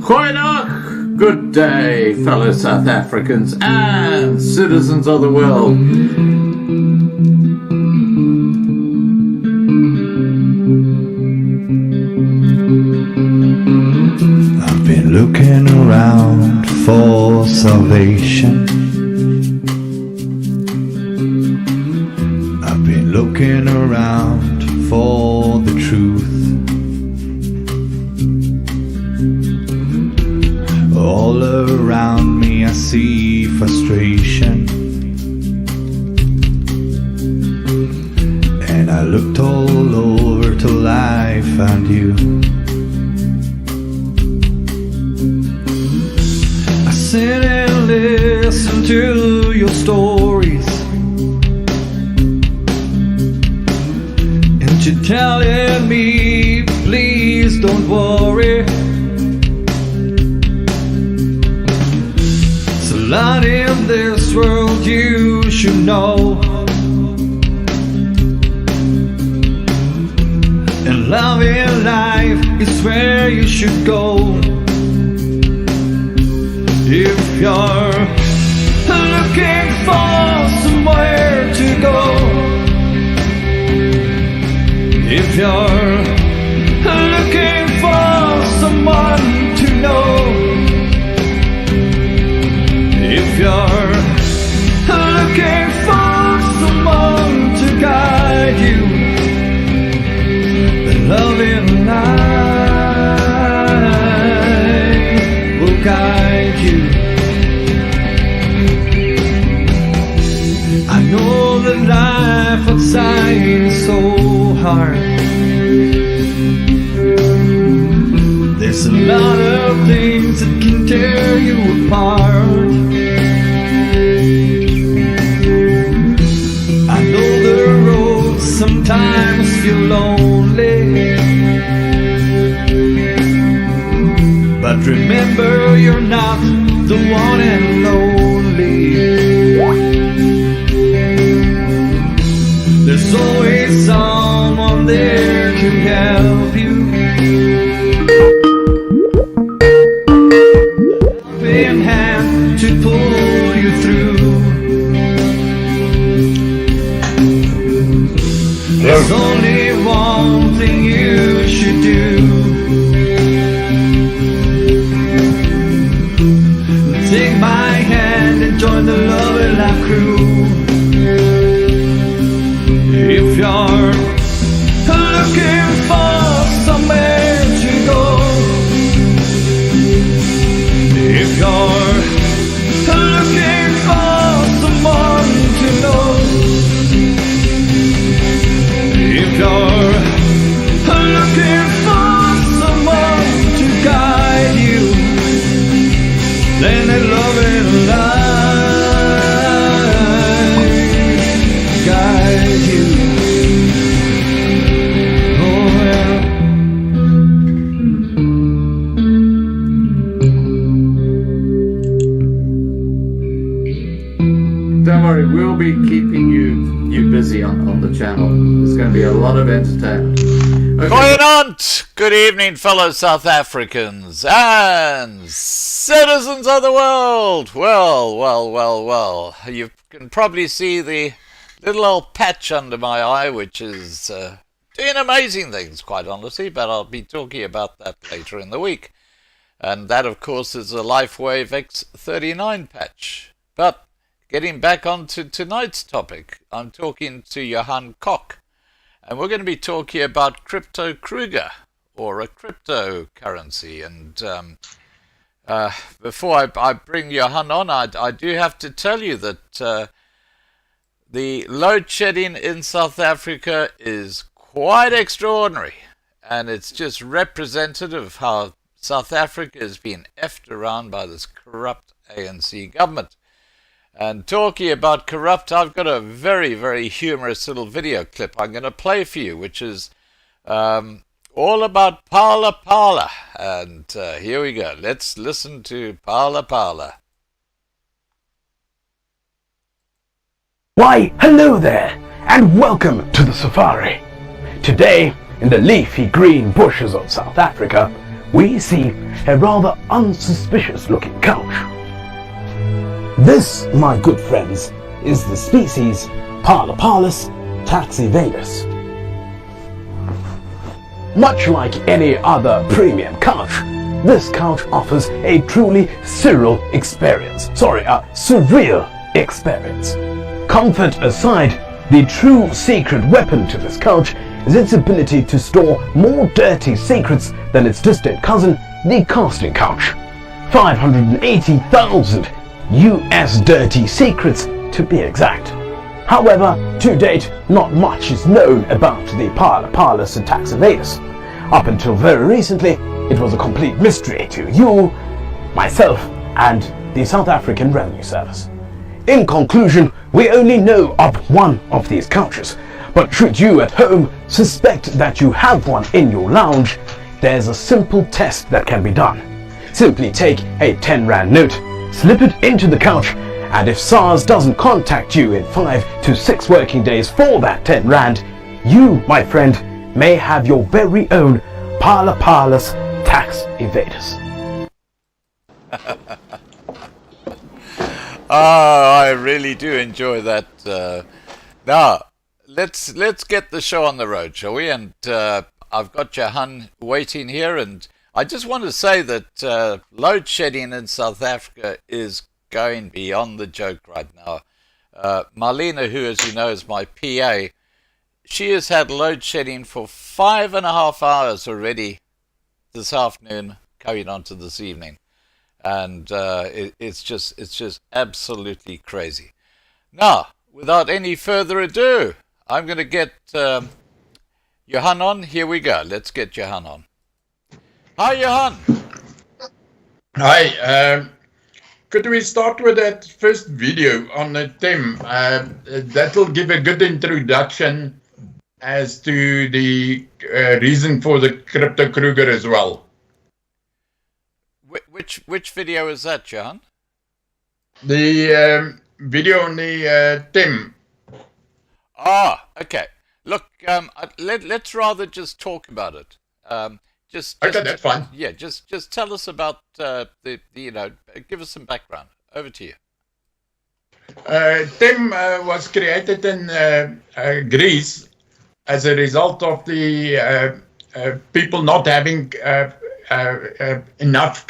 Goeiedag! Good day, fellow South Africans and citizens of the world. I've been looking around for salvation. I've been looking around for the truth. All around me I see frustration, and I looked all over till I found you. I sit and listen to your stories, and you're telling me, please don't worry. A lot in this world you should know, and love in life is where you should go. If you're looking for somewhere to go, if you're looking for someone to know, if you're looking for someone to guide you, then love in life will guide you. I know that life outside is so hard. There's a lot of things that can tear you apart. Sometimes feel lonely, but remember you're not the one and only. There's always someone there to help you, helping hand to pull you through. There's only one thing you should do. Take my hand and join the Love and Life crew. If you're looking for somewhere to go, if you're looking for someone to know, if you're looking for someone to guide you, then a loving life guide you. Oh well. Don't worry, we'll be keeping you busy on the channel. There's going to be a lot of entertainment. Goeienaand! Good evening, fellow South Africans and citizens of the world. Well. You can probably see the little old patch under my eye, which is doing amazing things, quite honestly, but I'll be talking about that later in the week. And that, of course, is a LifeWave X39 patch. But getting back onto tonight's topic, I'm talking to Johan, and we're going to be talking about crypto Kruger, or a cryptocurrency. And before I bring Johan on, I do have to tell you that the load shedding in South Africa is quite extraordinary, and it's just representative of how South Africa is being effed around by this corrupt ANC government. And talking about corrupt, I've got a very, very humorous little video clip I'm going to play for you, which is all about Pala. And here we go. Let's listen to Pala. Why, hello there, and welcome to the safari. Today, in the leafy green bushes of South Africa, we see a rather unsuspicious looking couch. This, my good friends, is the species Palapalus taxivadus. Much like any other premium couch, this couch offers a truly surreal experience. Surreal experience. Comfort aside, the true secret weapon to this couch is its ability to store more dirty secrets than its distant cousin, the casting couch. 580,000 US dirty secrets to be exact. However, to date, not much is known about the Palapalus taxivadus. Up until very recently, it was a complete mystery to you, myself, and the South African Revenue Service. In conclusion, we only know of one of these couches, but should you at home suspect that you have one in your lounge, there's a simple test that can be done. Simply take a 10 Rand note, slip it into the couch, and if SARS doesn't contact you in 5 to 6 working days for that 10 Rand, you, my friend, may have your very own Palapalus tax evaders. I really do enjoy that. Now, let's get the show on the road, shall we? And I've got Johan waiting here, and I just want to say that load shedding in South Africa is going beyond the joke right now. Marlena, who, as you know, is my PA, she has had load shedding for 5.5 hours already this afternoon, going on to this evening. And it's just absolutely crazy. Now, without any further ado, I'm going to get Johan on. Here we go. Let's get Johan on. Hi, Johan. Hi. Could we start with that first video on the TEM? That will give a good introduction as to the reason for the crypto Kruger as well. Which video is that, Johan? The video on the TEM. Ah, okay. Look, let's rather just talk about it. Okay, that's fine. Yeah, just tell us about give us some background. Over to you. TEM was created in Greece as a result of the people not having enough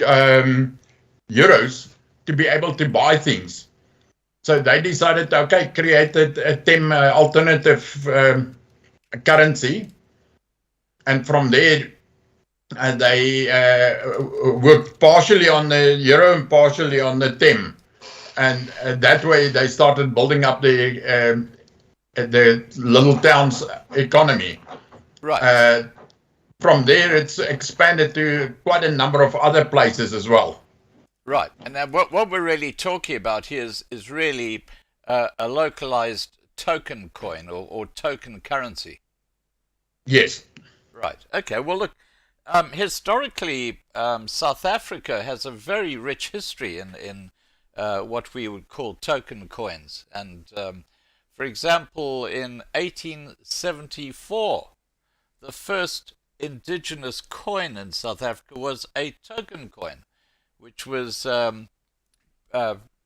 euros to be able to buy things. So they decided, okay, created a TEM alternative currency. And from there, they worked partially on the euro and partially on the TEM. And that way they started building up the little town's economy. Right. From there, it's expanded to quite a number of other places as well. Right. And then what we're really talking about here is really a localized token coin or token currency. Yes. Right. Okay. Well, look, historically, South Africa has a very rich history in what we would call token coins. And, for example, in 1874, the first indigenous coin in South Africa was a token coin, which was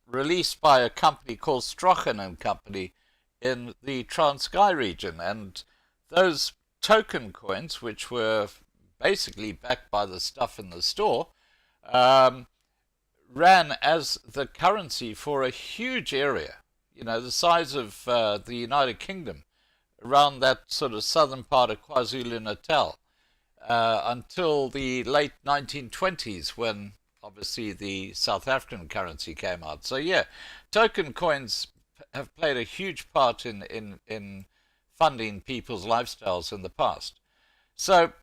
released by a company called Strochen and Company in the Transkei region. And those token coins, which were basically backed by the stuff in the store, ran as the currency for a huge area, the size of the United Kingdom, around that sort of southern part of KwaZulu-Natal, until the late 1920s, when obviously the South African currency came out. So yeah, token coins have played a huge part in funding people's lifestyles in the past. So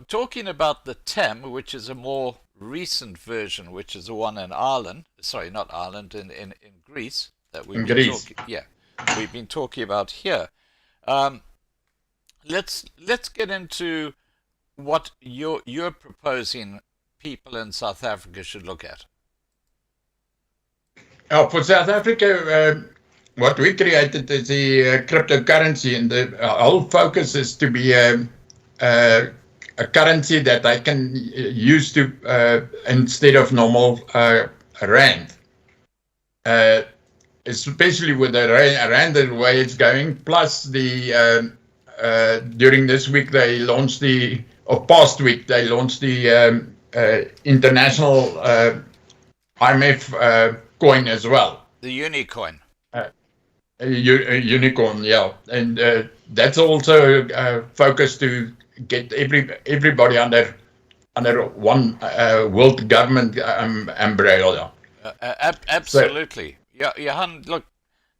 talking about the TEM, which is a more recent version, which is the one in Ireland, sorry, not Ireland, in Greece, that we've been talking about here. Let's get into what you're proposing people in South Africa should look at. For South Africa, what we created is the cryptocurrency, and the whole focus is to be a currency that I can use to instead of normal rand. Especially with the rand the way it's going. Plus the during this week they launched past week they launched the international IMF coin as well. The Unicoin. Unicorn, yeah, and that's also focused to get everybody under one world government umbrella. Absolutely. Yeah, Johan, look,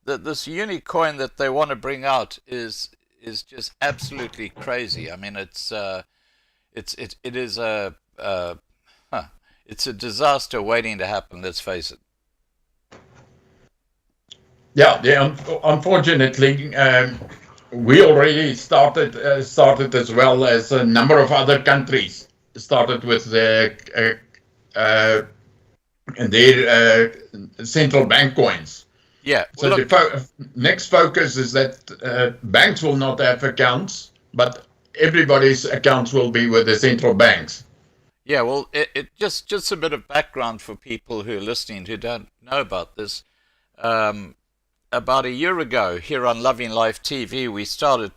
this Unicoin that they want to bring out is just absolutely crazy. I mean, it's a disaster waiting to happen. Let's face it. Yeah, unfortunately, we already started as well as a number of other countries started with their central bank coins. Yeah. So Well, look, the next focus is that banks will not have accounts, but everybody's accounts will be with the central banks. yeah. Well, it just a bit of background for people who are listening who don't know about this. About a year ago, here on Loving Life TV, we started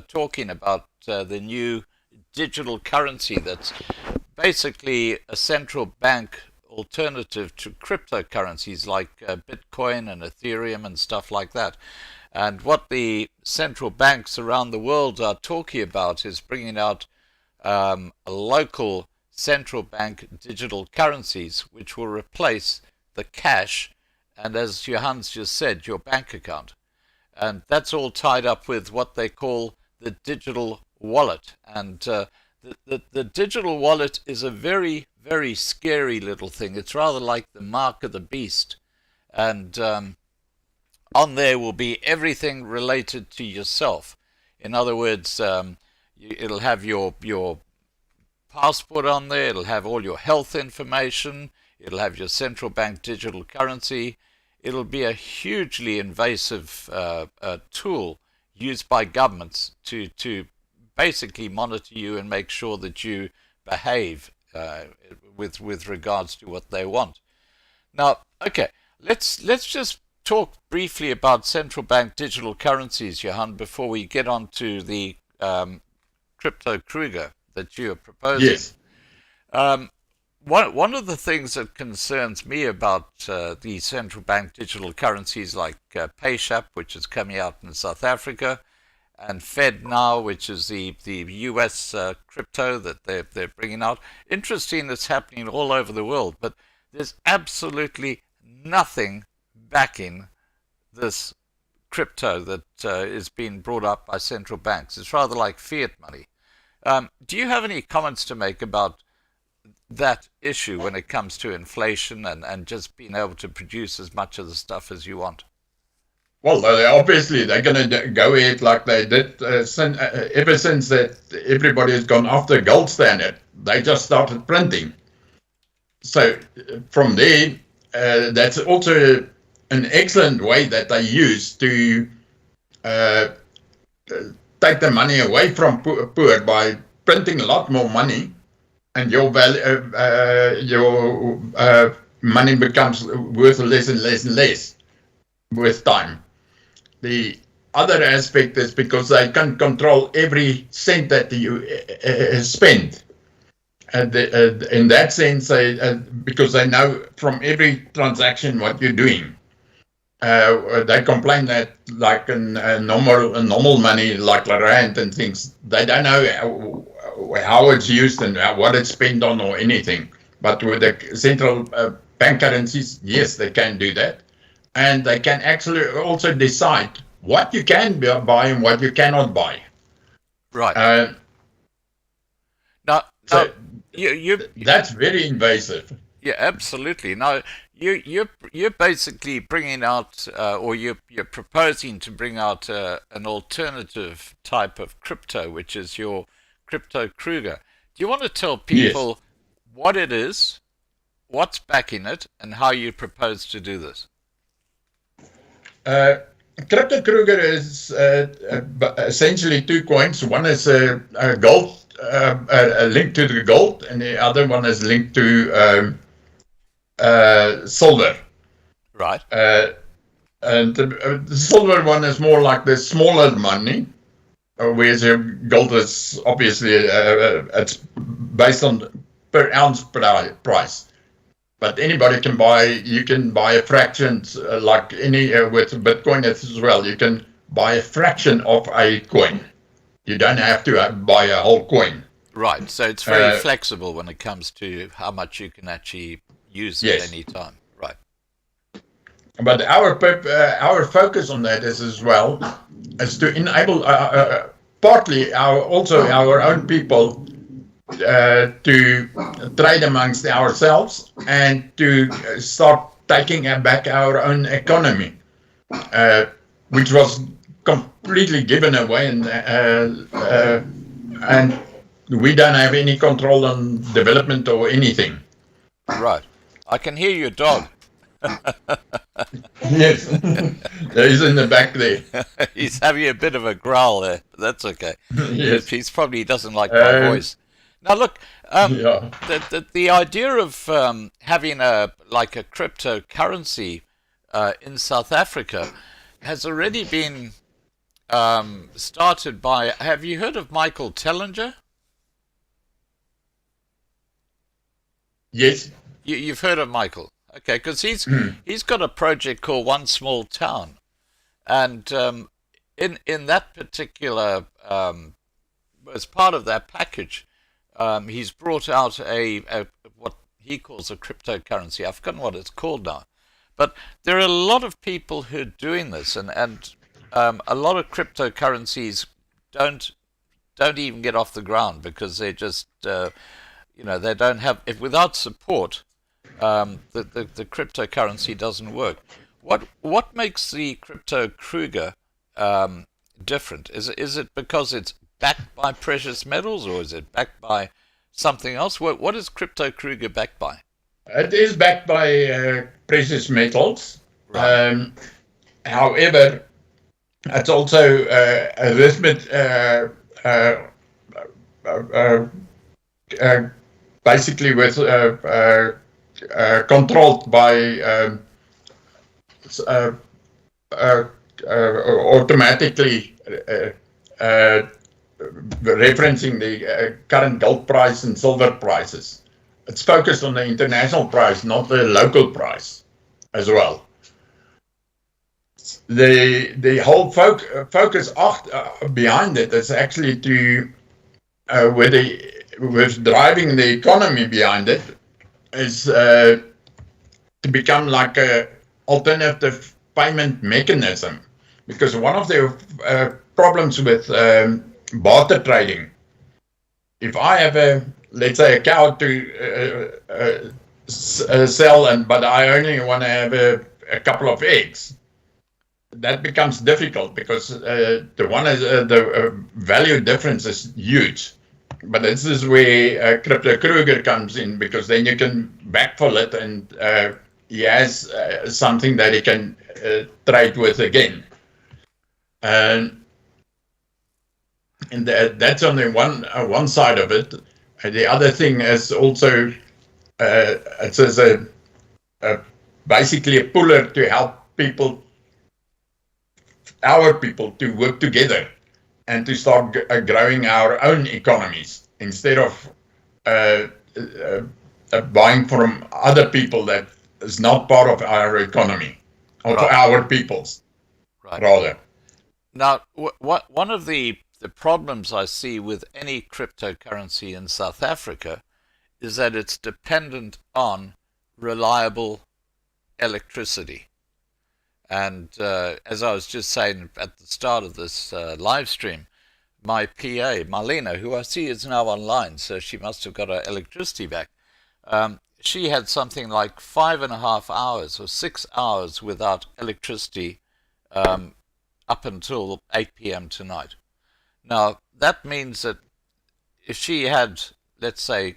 talking about the new digital currency that's basically a central bank alternative to cryptocurrencies like Bitcoin and Ethereum and stuff like that. And what the central banks around the world are talking about is bringing out local central bank digital currencies which will replace the cash and, as Johan's just said, your bank account. And that's all tied up with what they call the digital wallet. And the digital wallet is a very, very scary little thing. It's rather like the mark of the beast. And on there will be everything related to yourself. In other words, it'll have your passport on there. It'll have all your health information. It'll have your central bank digital currency. It'll be a hugely invasive tool used by governments to basically monitor you and make sure that you behave with regards to what they want. Now, okay, let's just talk briefly about central bank digital currencies, Johan, before we get on to the crypto Kruger that you are proposing. Yes. One of the things that concerns me about the central bank digital currencies like PayShap, which is coming out in South Africa, and FedNow, which is the US crypto that they're bringing out. Interesting, it's happening all over the world, but there's absolutely nothing backing this crypto that is being brought up by central banks. It's rather like fiat money. Do you have any comments to make about that issue when it comes to inflation and just being able to produce as much of the stuff as you want? Well, obviously they're going to go ahead like they did ever since that everybody has gone after gold standard. They just started printing. So from there, that's also an excellent way that they use to take the money away from poor by printing a lot more money, and your value, your money becomes worth less and less and less with time. The other aspect is because they can control every cent that you spend. And in that sense, because they know from every transaction what you're doing. They complain that like in normal money, like the rand and things, they don't know how it's used and what it's spent on or anything. But with the central bank currencies, yes, they can do that. And they can actually also decide what you can buy and what you cannot buy. Right. So that's very invasive. Yeah, absolutely. Now, you're basically bringing out, or you're proposing to bring out an alternative type of crypto, which is your crypto Kruger. Do you want to tell people what it is, what's backing it, and how you propose to do this? Crypto Kruger is essentially two coins. One is a gold linked to the gold, and the other one is linked to silver. Right. And the silver one is more like the smaller money, whereas your gold is obviously it's based on per ounce price. But anybody can buy. You can buy a fraction, like any with Bitcoin as well. You can buy a fraction of a coin. You don't have to buy a whole coin. Right. So it's very flexible when it comes to how much you can actually use at any time. Right. But our focus on that is as well is to enable partly our own people to trade amongst ourselves and to start taking back our own economy, which was completely given away, and we don't have any control on development or anything. Right. I can hear your dog. Yes, he's in the back there. He's having a bit of a growl there, but that's okay. Yes. He probably doesn't like my voice. Now look, the idea of having a cryptocurrency in South Africa has already been started by. Have you heard of Michael Tellinger? Yes. You've heard of Michael, okay? Because he's got a project called One Small Town, and in that particular as part of that package, he's brought out a what he calls a cryptocurrency. I've forgotten what it's called now, but there are a lot of people who are doing this, and a lot of cryptocurrencies don't even get off the ground because they just they don't have, if without support, the cryptocurrency doesn't work. What makes the crypto Kruger different? Is it because it's backed by precious metals, or is it backed by something else? What is crypto Kruger backed by? It is backed by precious metals. Right. However, it's also a little bit basically with controlled by automatically referencing the current gold price and silver prices. It's focused on the international price, not the local price as well. The whole focus behind it is actually to with driving the economy behind it is to become like a alternative payment mechanism, because one of the problems with barter trading, if I have let's say a cow to sell, but I only want to have a couple of eggs, that becomes difficult because the value difference is huge. But this is where Crypto Kruger comes in, because then you can backfill it, and he has something that he can trade with again. And that's on the one side of it. The other thing is also it's as basically a puller to help our people to work together and to start growing our own economies instead of buying from other people that is not part of our economy, or Right. our people's, Right. rather. Now, one of the problems I see with any cryptocurrency in South Africa is that it's dependent on reliable electricity. And as I was just saying at the start of this live stream, my PA, Marlena, who I see is now online, so she must have got her electricity back, she had something like 5.5 hours or 6 hours without electricity up until 8 p.m. tonight. Now, that means that if she had, let's say,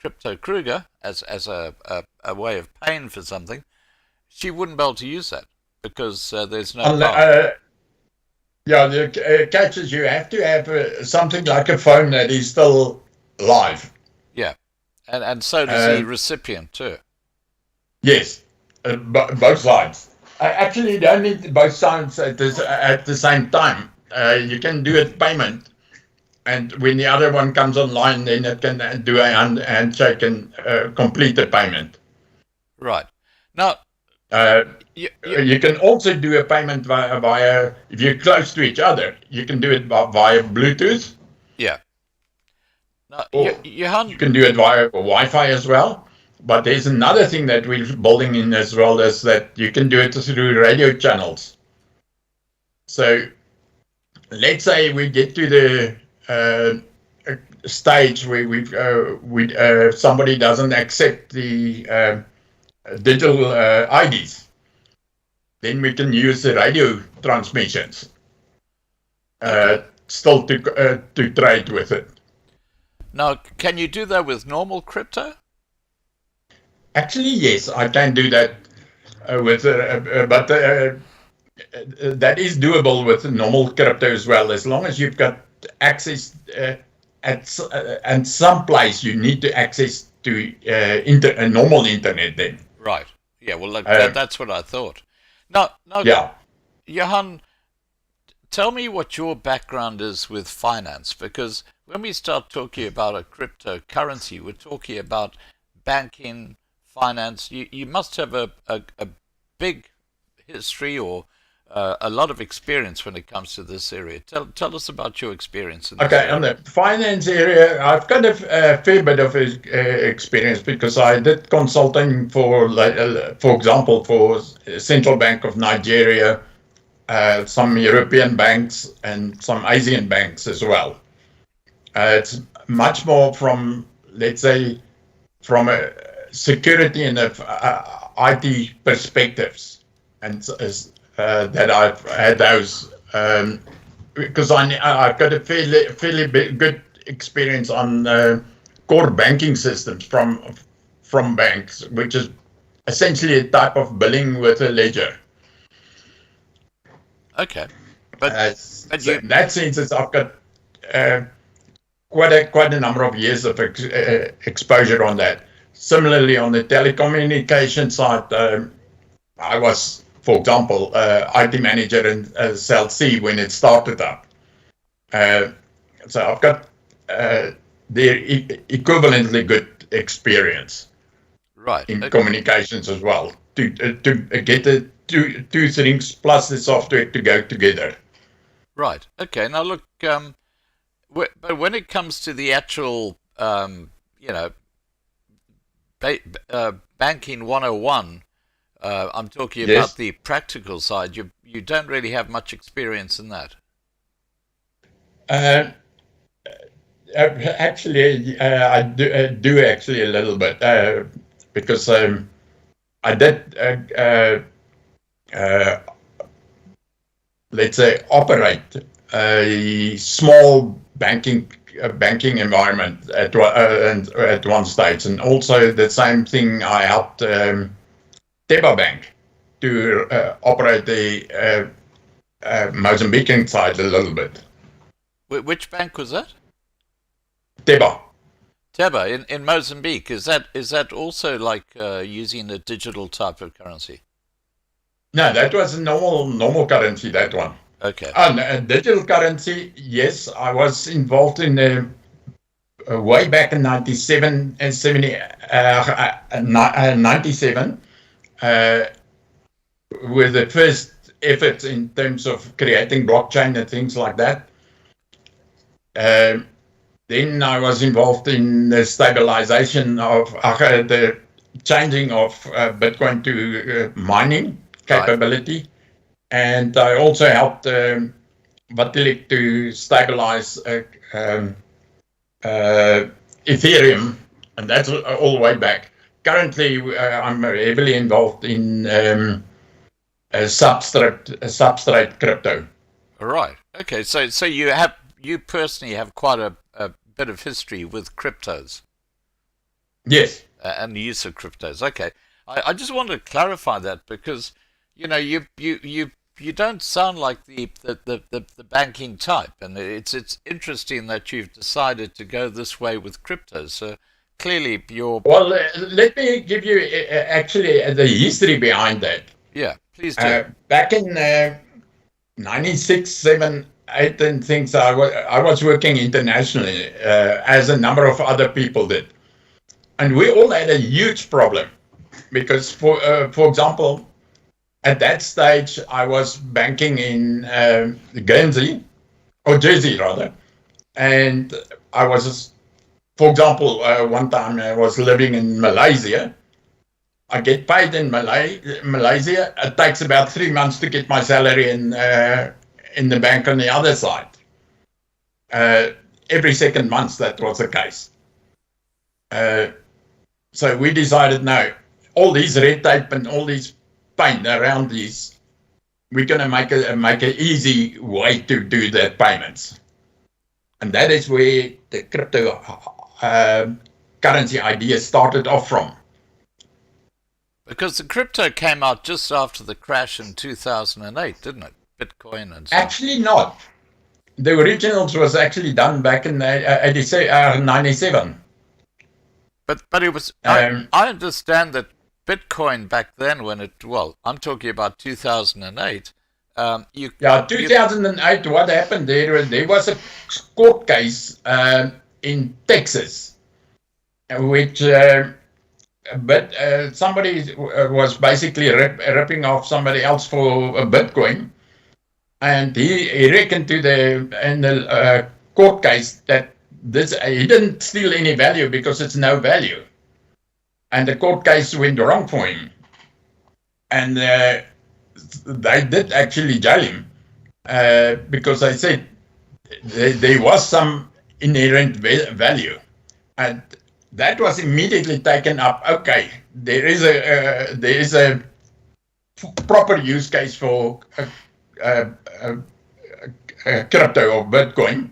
Crypto Kruger as a way of paying for something, she wouldn't be able to use that because there's no power. Yeah, the catch is you have to have something like a phone that is still live. Yeah. And so does the Uh, recipient too. yes, both sides. Actually, you don't need both sides at the same time. You can do a payment, and when the other one comes online, then it can do a handshake and complete the payment. Right. Now, Uh, you you can also do a payment via, if you're close to each other, you can do it via Bluetooth, yeah. Now, or you Johan, can do it via Wi-Fi as well. But there's another thing that we're building in as well, is that you can do it through radio channels. So let's say we get to the stage where somebody doesn't accept the digital IDs, then we can use the radio transmissions okay. still to trade with it. Now, can you do that with normal crypto? Actually, yes, I can do that but that is doable with normal crypto as well, as long as you've got access and some place you need to access to normal internet then. Right. Yeah, well, look, Uh, that's what I thought. Now, yeah. Johan, tell me what your background is with finance, because when we start talking about a cryptocurrency, we're talking about banking, finance. You must have a big history or a lot of experience when it comes to this area. Tell us about your experience in this Okay, on area. the finance area, I've got a fair bit of experience because I did consulting for example, for Central Bank of Nigeria, some European banks, and some Asian banks as well. It's much more from, let's say, from a security and IT perspectives, and that I've had those. Because I've got a fairly good experience on core banking systems from banks, which is essentially a type of billing with a ledger. Okay, but So in that sense, I've got quite a number of years of exposure on that. Similarly, on the telecommunication side, I was, for example, IT manager in Cell C when it started up. So I've got the equivalently good experience right. in communications as well to get the two things plus the software to go together. Right. Okay. Now look, but when it comes to the actual, you know, banking 101, I'm talking Yes. about the practical side. You don't really have much experience in that. Uh, Actually, I do actually a little bit because I did, let's say, operate a small banking environment at one stage, and also the same thing. I helped Teba Bank to operate the Mozambican side a little bit. Which bank was that? Teba. Teba in Mozambique. Is that also like using a digital type of currency? No, that was a normal currency, that one. Okay. And digital currency, yes, I was involved in way back in 97 and 97 with the first efforts in terms of creating blockchain and things like that. Then I was involved in the stabilization of the changing of Bitcoin to mining capability. Right. And I also helped Vitalik to stabilize Ethereum, and that's all the way back. Currently, I'm heavily involved in substrate crypto. All right. Okay. So you personally have quite a bit of history with cryptos. Yes. And the use of cryptos. Okay. I just wanted to clarify that because you you don't sound like the banking type, and it's interesting that you've decided to go this way with crypto. So clearly, you're Well, let me give you actually the history behind that. yeah. Please do. Back in 96, 7, 8 and things, I was working internationally as a number of other people did. And we all had a huge problem because, for example, at that stage, I was banking in Guernsey, or Jersey rather. And I was, for example, one time I was living in Malaysia. I get paid in Malaysia. It takes about 3 months to get my salary in the bank on the other side. Every second month, that was the case. So we decided, no, all these red tape and all these pain around these, we're going to make an easy way to do the payments. And that is where the crypto currency idea started off from. Because the crypto came out just after the crash in 2008, didn't it? Bitcoin and so. Actually not. The originals was actually done back in 97. But it was. I understand that Bitcoin back then, when it I'm talking about 2008. 2008. What happened there? There was a court case in Texas, which. But somebody was basically ripping off somebody else for a Bitcoin, and he reckoned in the court case that he didn't steal any value because it's no value, and the court case went wrong for him, and they did actually jail him because they said there was some inherent value, and that was immediately taken up. Okay, there is a proper use case for crypto or Bitcoin,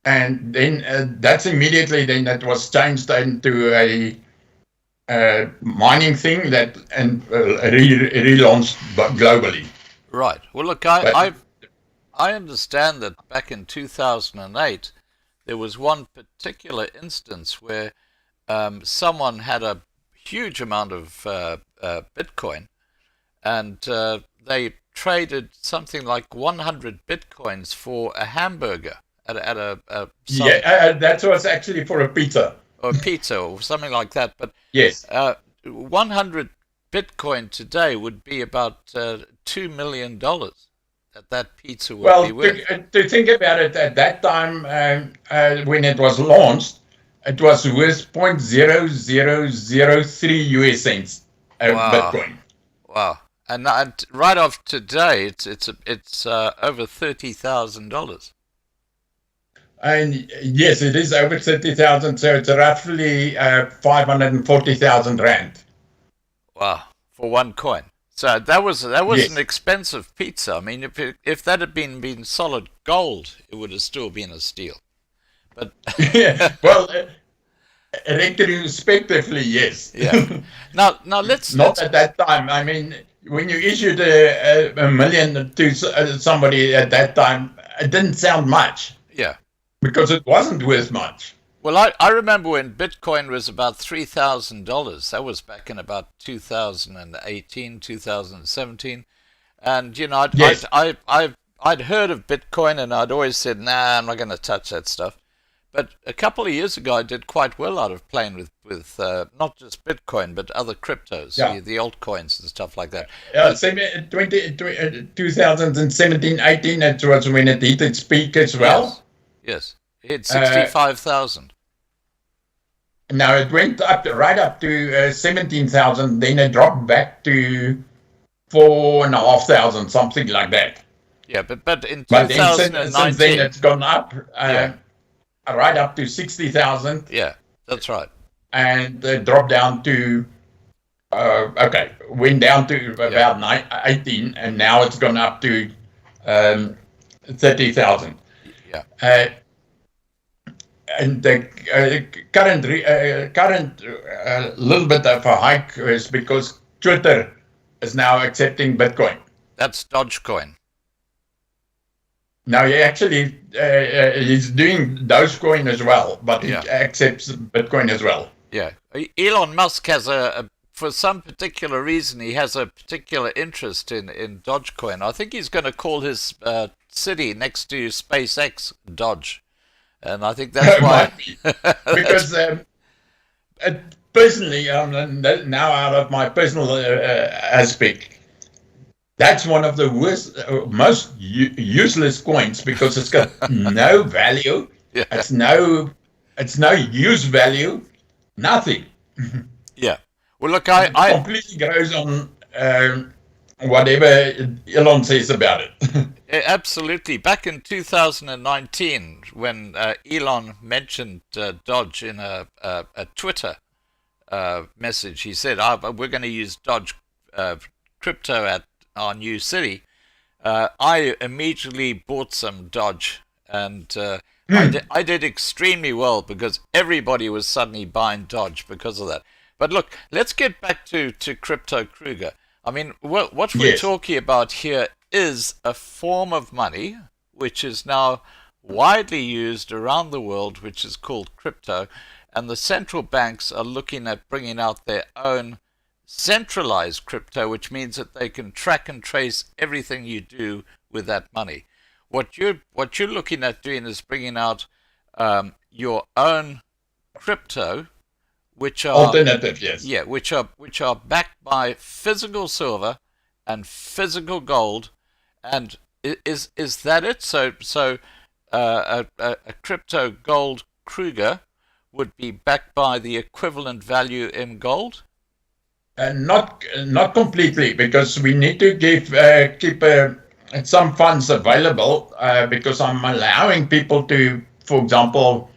and then that's immediately then that was changed into a mining thing that and relaunched globally. Right. Well, look, I understand that back in 2008 there was one particular instance where someone had a huge amount of Bitcoin, and they traded something like 100 Bitcoins for a hamburger at a that was actually for a pizza. Or pizza or something like that. But yes, 100 Bitcoin today would be about $2 million that pizza would be worth. To think about it, at that time when it was launched, it was worth 0.0003 US cents Bitcoin. Wow! And right off today, it's over $30,000. And yes, it is over 30,000. So it's roughly 540,000 rand. Wow! For one coin. So that was Yes. an expensive pizza. I mean, if that had been solid gold, it would have still been a steal. But Yeah, well, retrospectively, yes. yeah. Now let's Not at that time. I mean, when you issued a million to somebody at that time, it didn't sound much yeah. because it wasn't worth much. Well, I remember when Bitcoin was about $3,000. That was back in about 2018, 2017, and Yes. I'd heard of Bitcoin, and I'd always said, nah, I'm not going to touch that stuff. But a couple of years ago, I did quite well out of playing with not just Bitcoin, but other cryptos, Yeah. the altcoins and stuff like that. 2017, 18, it was when it hit its peak as well. Yes. It hit 65,000. Now it went right up to 17,000, then it dropped back to 4,500, something like that. Yeah, but in But then 2019... since then it's gone up right up to 60,000. Yeah, that's right. And dropped down to went down to about 18, and now it's gone up to 30,000. Yeah. And the current little bit of a hike is because Twitter is now accepting Bitcoin. That's Dogecoin. Now he actually he's doing Dogecoin as well, but he Yeah. accepts Bitcoin as well. Yeah. Elon Musk has for some particular reason, he has a particular interest in Dogecoin. I think he's going to call his city next to SpaceX Dodge. And I think that's why. Might be. Because personally, now out of my personal aspect, that's one of the worst, most useless coins because it's got no value. Yeah. It's no use value, nothing. Yeah. Well, look, I completely grows on whatever Elon says about it. absolutely. Back in 2019, when Elon mentioned Dodge in a Twitter message, he said, we're going to use Dodge crypto at our new city. I immediately bought some Dodge, and I did extremely well because everybody was suddenly buying Dodge because of that. But look, let's get back to crypto, Kruger. I mean, what we're Yes. talking about here is a form of money which is now widely used around the world, which is called crypto, and the central banks are looking at bringing out their own centralized crypto, which means that they can track and trace everything you do with that money. What you're looking at doing is bringing out your own crypto, which are Alternative, yes. yeah, which are backed by physical silver and physical gold, and is that it? So a crypto gold Kruger would be backed by the equivalent value in gold. Not completely, because we need to keep some funds available because I'm allowing people to, for example,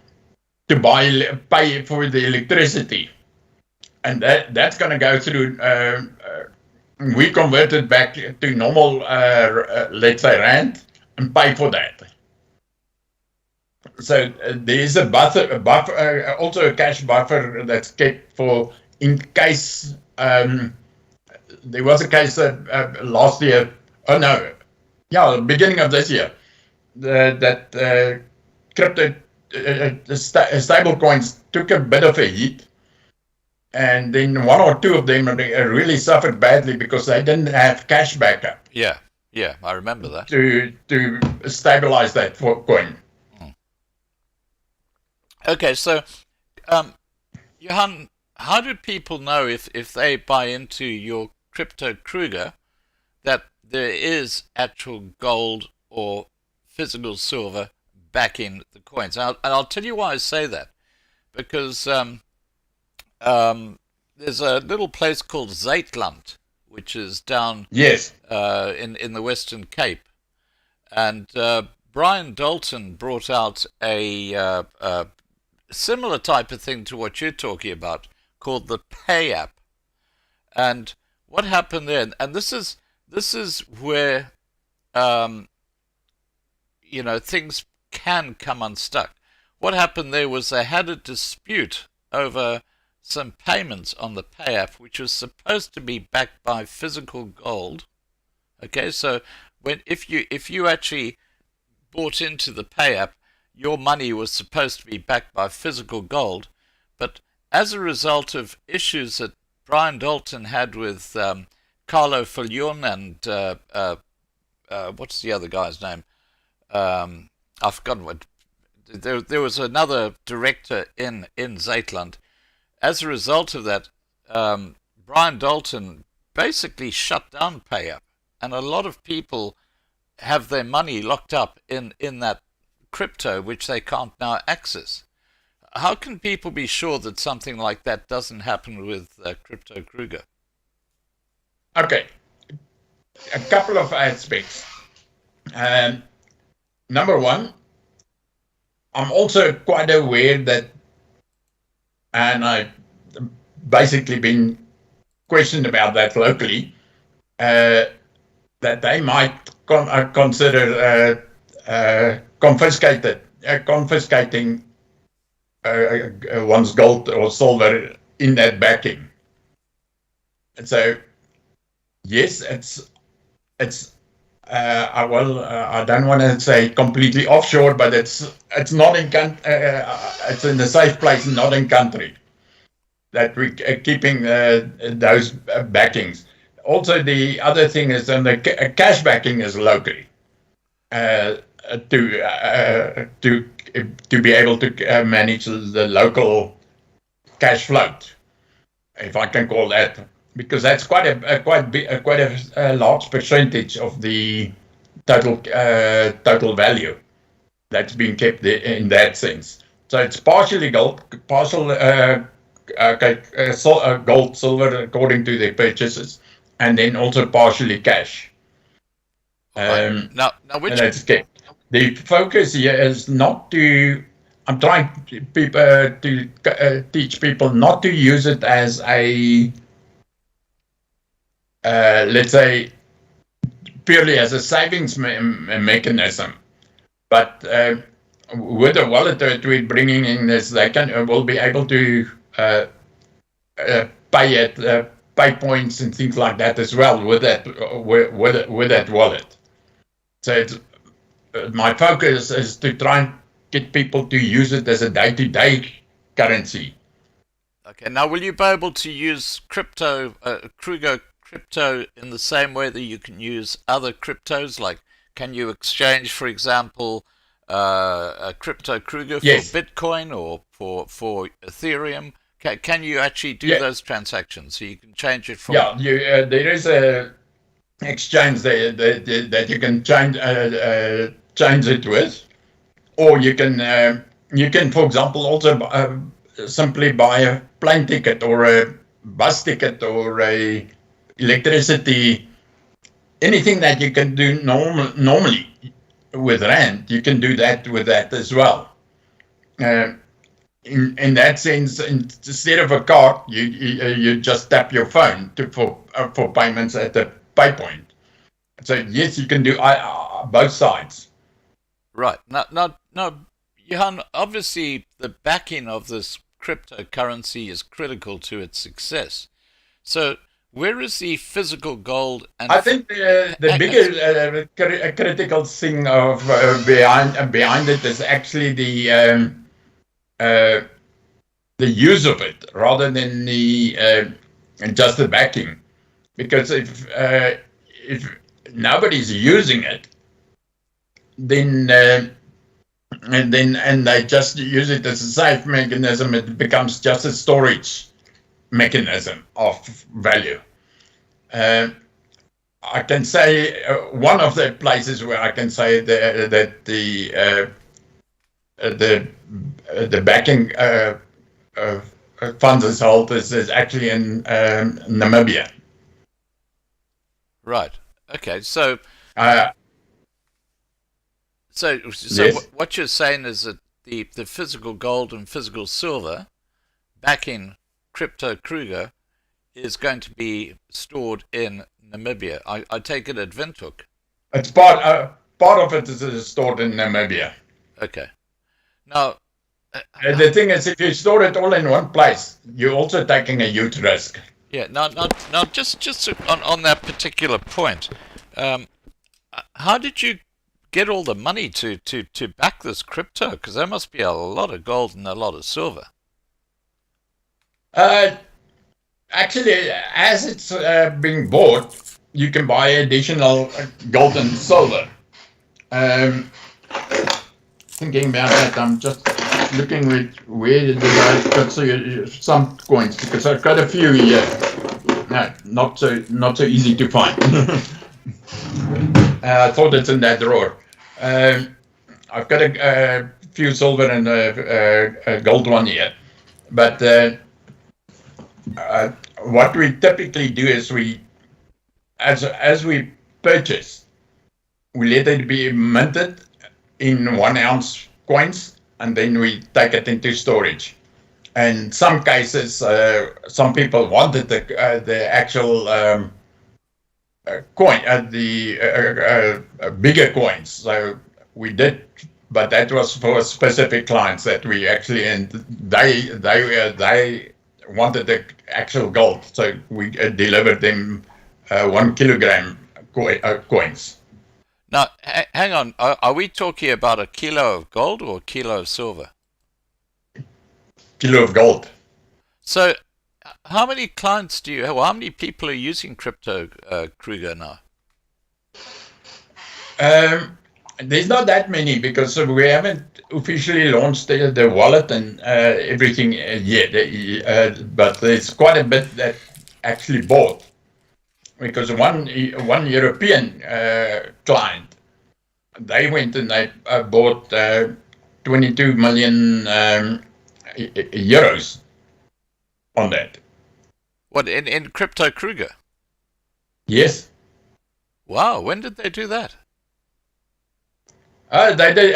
to pay for the electricity, and that's going to go through. We convert it back to normal, let's say rand, and pay for that. So there is a buffer, also a cash buffer that's kept for in case. There was a case last year. Oh no, yeah, beginning of this year, that crypto stable coins took a bit of a hit, and then one or two of them really suffered badly because they didn't have cash backup Yeah, I remember that. to stabilize that coin. Okay, so Johan, how do people know if they buy into your crypto Kruger that there is actual gold or physical silver backing the coins? And I'll tell you why I say that. Because there's a little place called Zeitland, which is down Yes. in the Western Cape. And Brian Dalton brought out a similar type of thing to what you're talking about, called the Pay app. And what happened there, and this is where things can come unstuck. What happened there was they had a dispute over some payments on the Pay app, which was supposed to be backed by physical gold. Okay, so if you actually bought into the Pay app, your money was supposed to be backed by physical gold, but as a result of issues that Brian Dalton had with Carlo Faglione and what's the other guy's name? I've forgotten what. There was another director in Zeitland. As a result of that, Brian Dalton basically shut down PayUp, and a lot of people have their money locked up in that crypto, which they can't now access. How can people be sure that something like that doesn't happen with Crypto Kruger? Okay, a couple of aspects. Number one, I'm also quite aware that, and I've basically been questioned about that locally, that they might consider confiscating one's gold or silver in that backing. And so, yes, it's it's I don't want to say completely offshore, but it's not in it's in a safe place, not in country, that we keeping those backings. Also, the other thing is, and the cash backing is locally to be able to manage the local cash float, if I can call that, because that's quite a large percentage of the total value that's being kept in that sense. So it's partially gold, gold, silver, according to the purchases, and then also partially cash. Now, which that's kept. The focus here is not to. I'm trying to teach people not to use it as a, let's say, purely as a savings mechanism, but with the wallet that we're bringing in this, they will be able to pay points and things like that as well with that wallet. So my focus is to try and get people to use it as a day-to-day currency. Okay, now will you be able to use Kruger crypto in the same way that you can use other cryptos? Like, can you exchange, for example, a crypto Kruger for Bitcoin or for Ethereum? Can you actually do those transactions? So you can change it from... there is a exchange there that you can change it with, or you can, for example, also simply buy a plane ticket or a bus ticket or a electricity, anything that you can do normally with rand, you can do that with that as well. In that sense, instead of a card, you just tap your phone for payments at the pay point. So yes, you can do both sides. Right. Now, Johan, obviously the backing of this cryptocurrency is critical to its success. So where is the physical gold? And I think the bigger critical thing of behind it is actually the use of it rather than the just the backing, because if nobody's using it, then and they just use it as a safe mechanism, it becomes just a storage mechanism of value. I can say one of the places where I can say that the backing funds is held is actually in Namibia. Right. Okay. So. Yes. What you're saying is that the physical gold and physical silver backing crypto Kruger is going to be stored in Namibia. I take it at Windhoek. It's part of it is stored in Namibia. Okay. Now, the thing is, if you store it all in one place, you're also taking a huge risk. Yeah. Now, just on that particular point, how did you get all the money to back this crypto? Because there must be a lot of gold and a lot of silver. Actually, as it's being bought, you can buy additional gold and silver. Thinking about that, I'm just looking with where did I got some coins, because I've got a few here. No, not so easy to find. I thought it's in that drawer. I've got a few silver and a gold one here. But what we typically do is as we purchase, we let it be minted in 1 ounce coins, and then we take it into storage. In some cases, some people wanted the actual coin, the bigger coins. So we did, but that was for specific clients that we actually, and they wanted the actual gold. So we delivered them 1 kilogram coins. Now, hang on. Are we talking about a kilo of gold or a kilo of silver? Kilo of gold. So, how many clients do you have? Well, how many people are using crypto Kruger now? There's not that many because we haven't officially launched the wallet and everything yet. But there's quite a bit that actually bought. Because one European client, they went and they bought 22 million euros on that. What, in crypto Kruger? Yes. Wow, when did they do that? They did,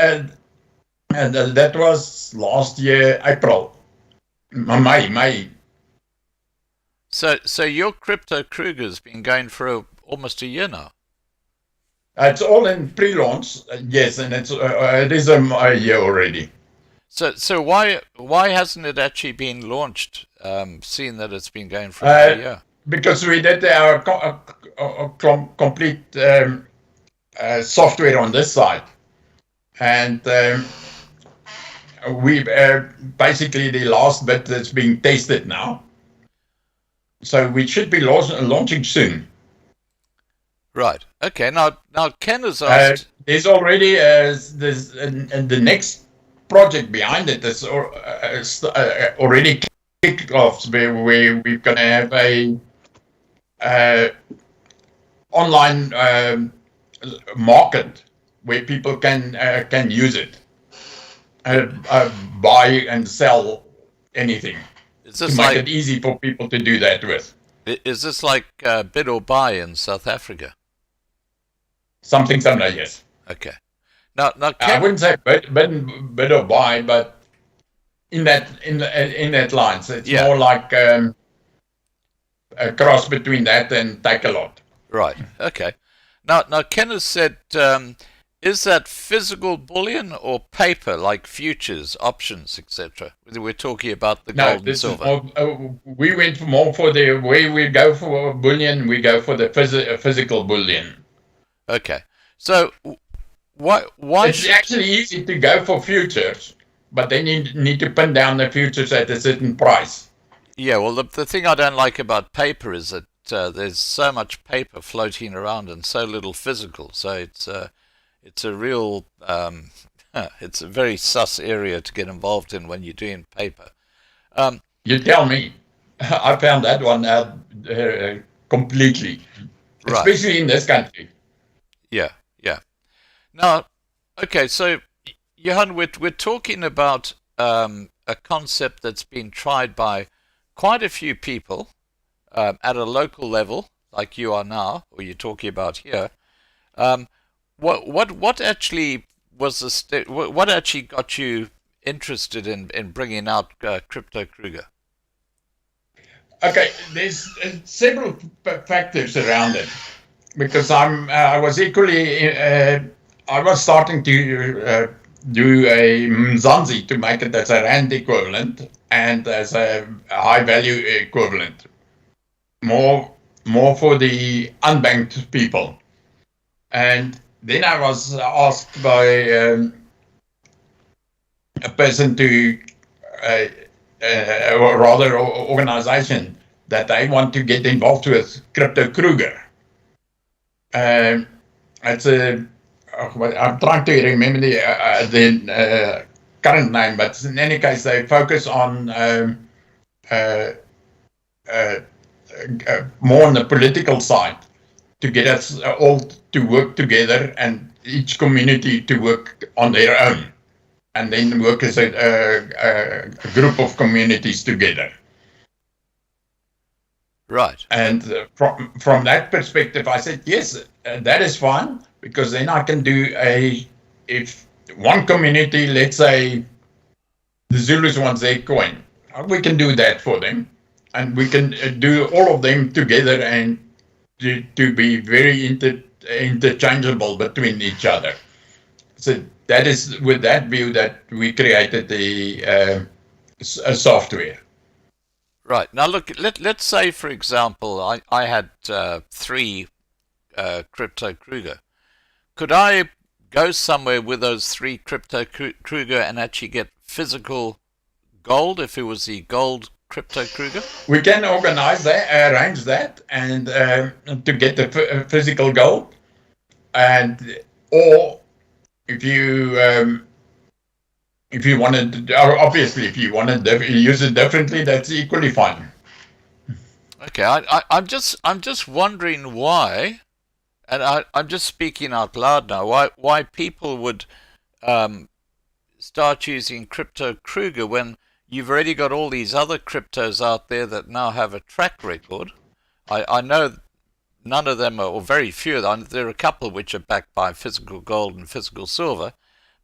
and that was last year, April, May. So your crypto Kruger's been going for almost a year now. It's all in pre-launch, yes, and it is a year already. So why hasn't it actually been launched? Seeing that it's been going for a year. Because we did our complete software on this side, and we basically the last bit that's being tested now. So we should be launching soon. Right. Okay. Now Ken has asked. There's already the next project behind it that's already kicked off. Where we're going to have a online market where people can use it, buy and sell anything. To make it easy for people to do that with. Is this like bid or buy in South Africa? Something similar, yes. Okay. Now I wouldn't say bid or buy, but in that line. So it's more like a cross between that and take a lot. Right. Okay. Now Ken has said, is that physical bullion or paper like futures, options, etc.? We're talking about the gold and silver. We went more for the way we go for bullion. We go for the physical bullion. Okay. So why? It's actually easy to go for futures, but then you need to pin down the futures at a certain price. Yeah. Well, the thing I don't like about paper is that there's so much paper floating around and so little physical. So it's a real, it's a very sus area to get involved in when you're doing paper. You tell me. I found that one out completely, right. Especially in this country. Yeah. Now, okay, so Johan, we're talking about a concept that's been tried by quite a few people at a local level, like you are now, or you're talking about here. What actually was what actually got you interested in bringing out Crypto Kruger? Okay, there's several factors around it, because I was equally I was starting to do a Mzansi to make it as a rand equivalent and as a high value equivalent, more for the unbanked people. And then I was asked by a person to, or rather organization, that they want to get involved with Crypto Kruger. It's a, I'm trying to remember the current name, but in any case, they focus on more on the political side, to get us all to work together and each community to work on their own, and then work as a group of communities together. Right. And from that perspective, I said, yes, that is fine, because then I can do if one community, let's say the Zulus want their coin, we can do that for them, and we can do all of them together and to be very interchangeable between each other. So that is with that view that we created the software. Right. Now look, let's say, for example, I had 3 crypto Kruger. Could I go somewhere with those 3 crypto Kruger and actually get physical gold if it was the gold crypto Kruger? We can organize that, arrange that, and to get the physical gold, and or if you wanted, obviously, if you wanted to use it differently, that's equally fine. Okay, I'm just wondering why, and I'm just speaking out loud now. Why people would start using crypto Kruger when you've already got all these other cryptos out there that now have a track record. I know none of them are, or very few. There are a couple which are backed by physical gold and physical silver.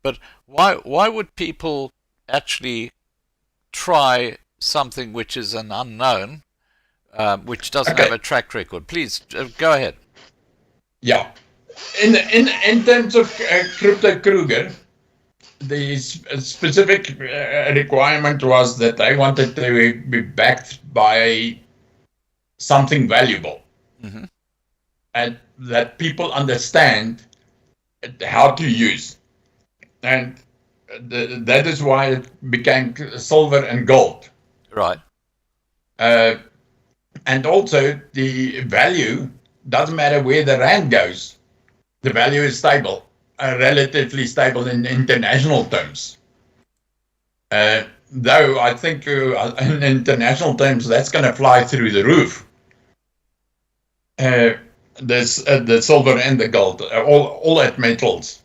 But why would people actually try something which is an unknown, which doesn't have a track record? Please go ahead. Yeah, in terms of crypto Kruger, the specific requirement was that they wanted to be backed by something valuable, and that people understand how to use. And that is why it became silver and gold. Right. And also the value doesn't matter where the rand goes. The value is stable, relatively stable in international terms. Though I think in international terms, that's going to fly through the roof. The silver and the gold, all at metals.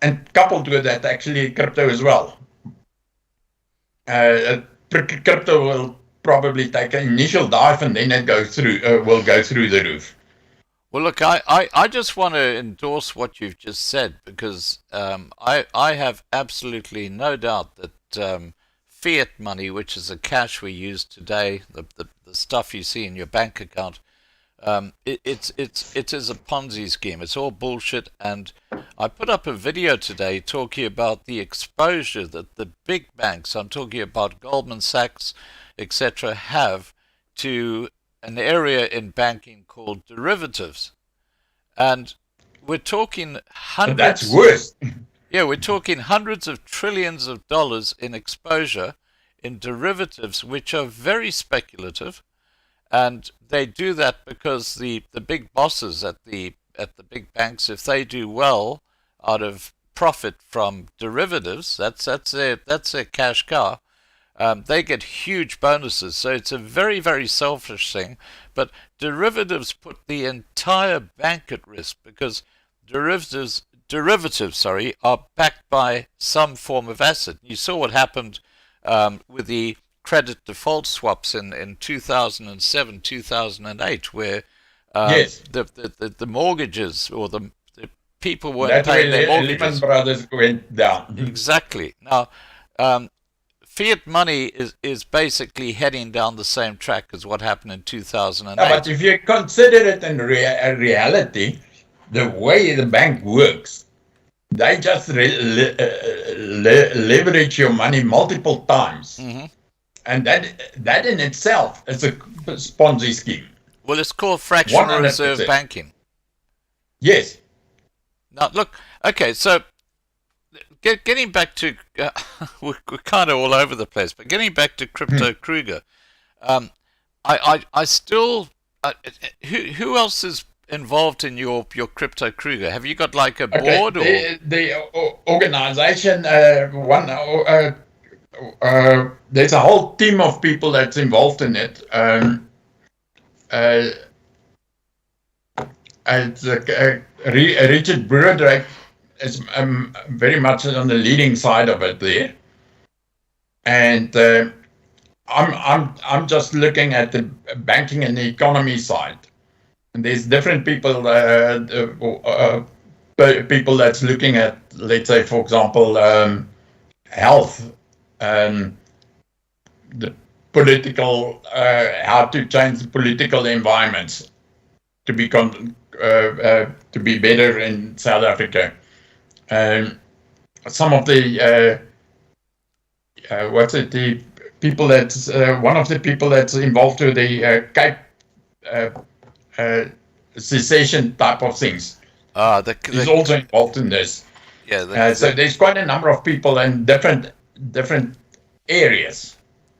And coupled with that, actually, crypto as well. Crypto will probably take an initial dive and then it will go through the roof. Well, look, I just want to endorse what you've just said, because I have absolutely no doubt that fiat money, which is the cash we use today, the stuff you see in your bank account, it is a Ponzi scheme. It's all bullshit. And I put up a video today talking about the exposure that the big banks, I'm talking about Goldman Sachs, etc., have to an area in banking called derivatives. And we're talking hundreds. That's worse. Yeah, we're talking hundreds of trillions of dollars in exposure in derivatives, which are very speculative. And they do that because the big bosses at the big banks, if they do well out of profit from derivatives, that's their cash cow. They get huge bonuses. So it's a very, very selfish thing. But derivatives put the entire bank at risk, because derivatives are backed by some form of asset. You saw what happened with the credit default swaps in 2007, 2008, where yes, the mortgages, or the people weren't paying their mortgages. Lehman Brothers went down. Exactly. Now, fiat money is basically heading down the same track as what happened in 2008. But if you consider it in reality, the way the bank works, they just leverage your money multiple times. Mm-hmm. And that in itself is a Ponzi scheme. Well, it's called fractional 100%. reserve banking. Yes. Now, look, okay, so getting back to, we're kind of all over the place, but getting back to crypto Kruger, I still, who else is involved in your crypto Kruger? Have you got like a board? Okay. The organization, there's a whole team of people that's involved in it. Richard Broderick is very much on the leading side of it there, and I'm just looking at the banking and the economy side. And there's different people, people that's looking at, let's say, for example, health, the political, how to change the political environments to be better in South Africa. Some of the the people that's one of the people that's involved with the Cape secession type of things. He's also involved in this. Yeah. So there's quite a number of people in different areas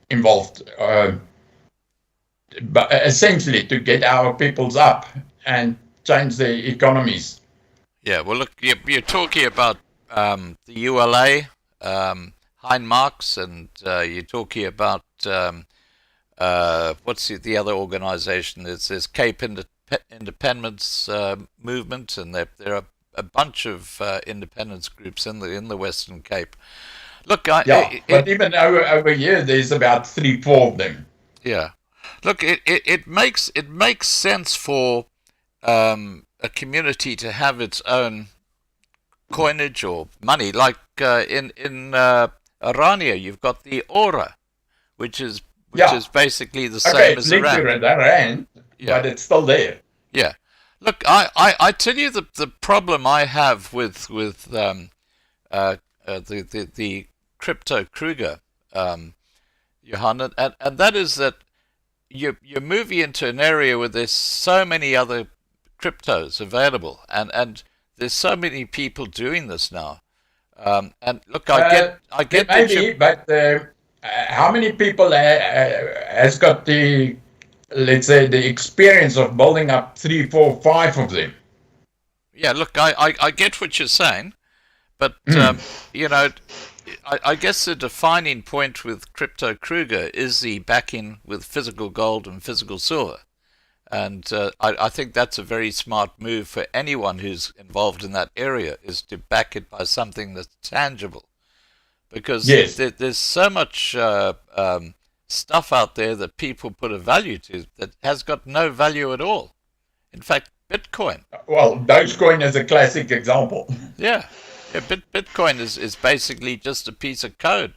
involved, but essentially to get our peoples up and change their economies. Yeah, well, look, you're talking about the ULA, Hein Marx, and you're talking about what's the other organization? There's Cape Independence Movement, and there are a bunch of independence groups in the Western Cape. Look, but even over here, there's about 3-4 of them. Yeah, look, it makes sense for a community to have its own coinage or money, like in Arania, you've got the Ora, which is basically the same as the Rand, but it's still there. Yeah. Look, I tell you the problem I have with the crypto Kruger, Johan, and that is that you're moving into an area where there's so many other cryptos available, and there's so many people doing this now. And look, I get maybe, but how many people has got the, let's say, the experience of building up 3, 4, 5 of them? Yeah, look, I get what you're saying, but you know, I guess the defining point with crypto Kruger is the backing with physical gold and physical silver. And I think that's a very smart move for anyone who's involved in that area, is to back it by something that's tangible. Because there's so much stuff out there that people put a value to that has got no value at all. In fact, Bitcoin. Well, Dogecoin is a classic example. Yeah. Bitcoin is basically just a piece of code.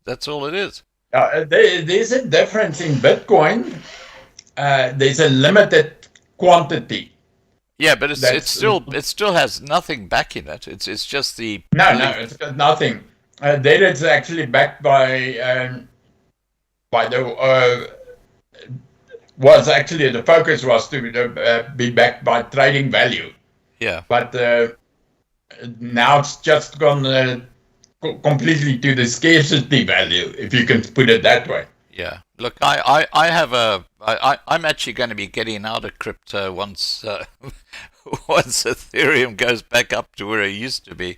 That's all it is. There's a difference in Bitcoin. There's a limited quantity. Yeah, but it still has nothing backing it. It's just the no, it's got nothing. There it's actually backed by the was actually the focus was to be backed by trading value. Yeah, but now it's just gone completely to the scarcity value, if you can put it that way. Yeah. Look, I'm actually going to be getting out of crypto once once Ethereum goes back up to where it used to be.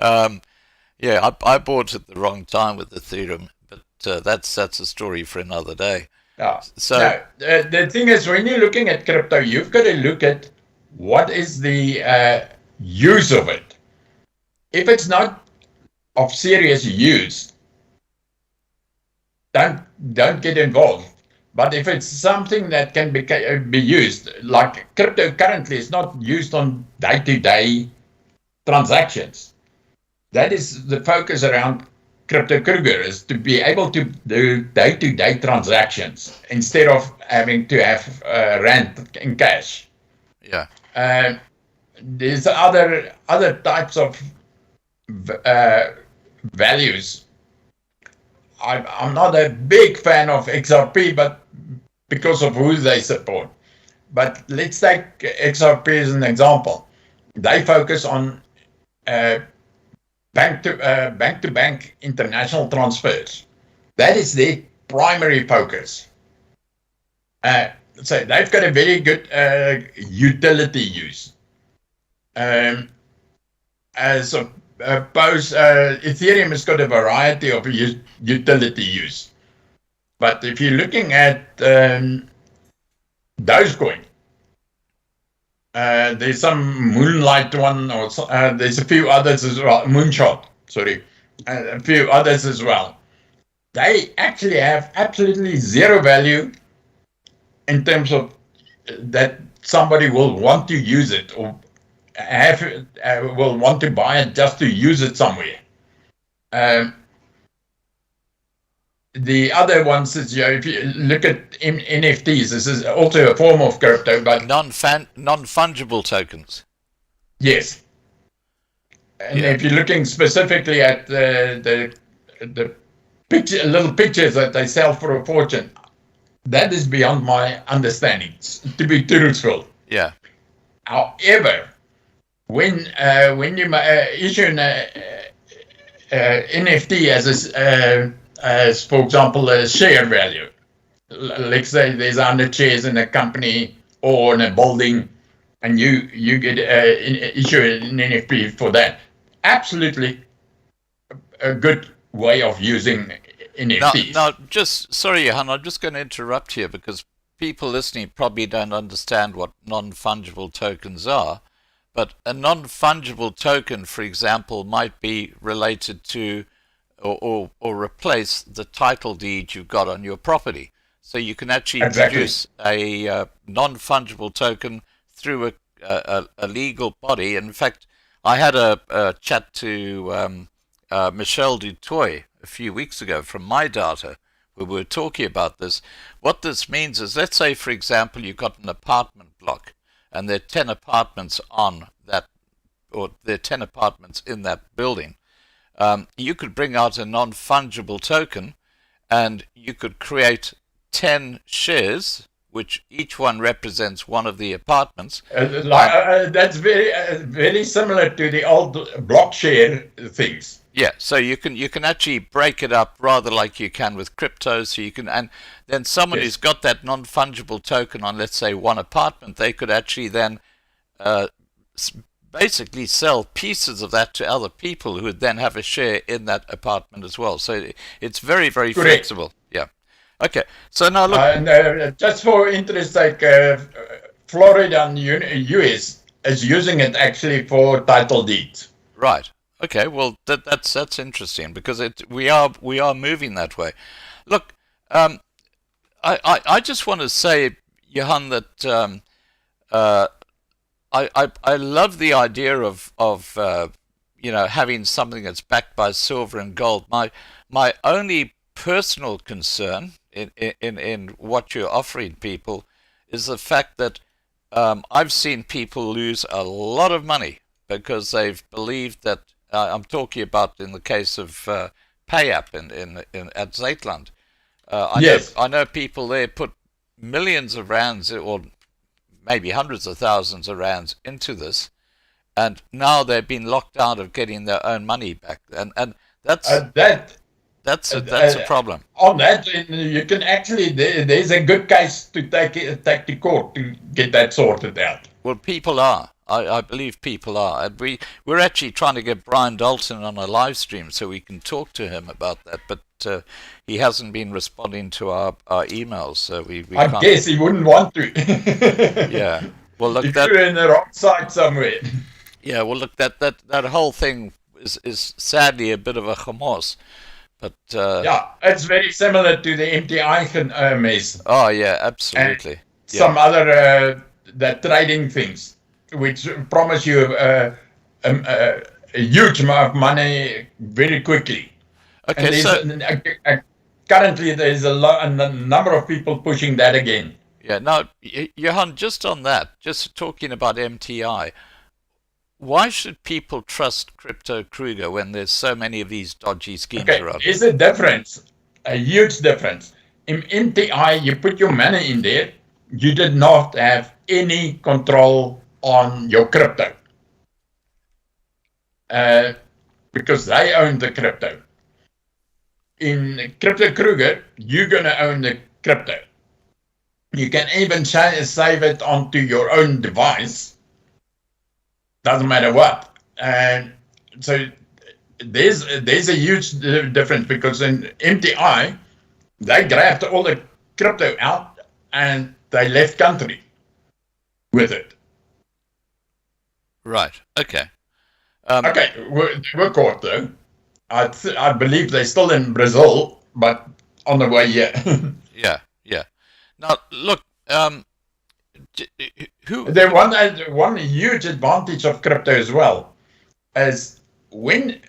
Yeah, I bought it the wrong time with Ethereum, but that's a story for another day. So the thing is, when you're looking at crypto, you've got to look at what is the use of it. If it's not of serious use, don't get involved. But if it's something that can be used, like crypto currently is not used on day-to-day transactions. That is the focus around crypto Kruger, is to be able to do day-to-day transactions instead of having to have rand in cash. Yeah. There's other types of values. I'm not a big fan of XRP, but because of who they support. But let's take XRP as an example. They focus on bank-to-bank international transfers. That is their primary focus. So they've got a very good utility use. As opposed, Ethereum has got a variety of utility use. But if you're looking at Dogecoin, there's some Moonlight one, or there's a few others as well. Moonshot, sorry, a few others as well. They actually have absolutely zero value in terms of that somebody will want to use it or will want to buy it just to use it somewhere. The other ones is, if you look at NFTs, this is also a form of crypto, but non-fungible tokens. Yes. And if you're looking specifically at the little pictures that they sell for a fortune, that is beyond my understanding, to be truthful. Yeah. However, when you issue an NFT as for example a share value, let's say there's 100 shares in a company or in a building, and you get issue an NFT for that. Absolutely a good way of using NFTs. Now, sorry, Johan, I'm just going to interrupt here because people listening probably don't understand what non-fungible tokens are. But a non-fungible token, for example, might be related to or replace the title deed you've got on your property. So you can actually produce a non-fungible token through a legal body. In fact, I had a chat to Michelle Dutoy a few weeks ago from My Data, where we were talking about this. What this means is, let's say, for example, you've got an apartment block, and there are 10 apartments on that, or there are 10 apartments in that building. You could bring out a non-fungible token, and you could create 10 shares, which each one represents one of the apartments. That's very similar to the old block share things. Yeah, so you can actually break it up rather like you can with crypto. So you can, and then someone who's got that non-fungible token on, let's say, one apartment, they could actually then basically sell pieces of that to other people who would then have a share in that apartment as well. So it's very, very flexible. Yeah. Okay. So now look. And just for interest sake, Florida and US is using it actually for title deeds. Right. Okay. Well, that's interesting because we are moving that way. Look, I just want to say, Johan, that I love the idea of having something that's backed by silver and gold. My only personal concern in what you're offering people is the fact that I've seen people lose a lot of money because they've believed that I'm talking about in the case of PayApp at Zeitland. I know people there put millions of rands or maybe hundreds of thousands of rands into this, and now they've been locked out of getting their own money back, and that's a problem. On that, you can actually there's a good case to take to court to get that sorted out. Well, people are. I believe people are. And we're actually trying to get Brian Dalton on a live stream so we can talk to him about that, but he hasn't been responding to our emails, so we I can't. guess he wouldn't want to. Yeah. Well, look, you're in the wrong side somewhere. Yeah. Well, look, that whole thing is sadly a bit of a chamos. But yeah, it's very similar to the MTI mess. Oh yeah, absolutely. And some other that trading things, which promise you a huge amount of money very quickly. Okay, so currently there's a number of people pushing that again. Yeah. Now, Johan, just on that, just talking about MTI. Why should people trust Crypto Kruger when there's so many of these dodgy schemes around? There's a difference, a huge difference. In MTI, you put your money in there, you did not have any control on your crypto. Because they own the crypto. In Crypto Kruger, you're going to own the crypto. You can even save it onto your own device. Doesn't matter what. And so there's a huge difference because in MTI, they grabbed all the crypto out and they left country with it. Right. Okay. They were caught though. I believe they're still in Brazil, but on the way here. Yeah. Now, look, one huge advantage of crypto as well is when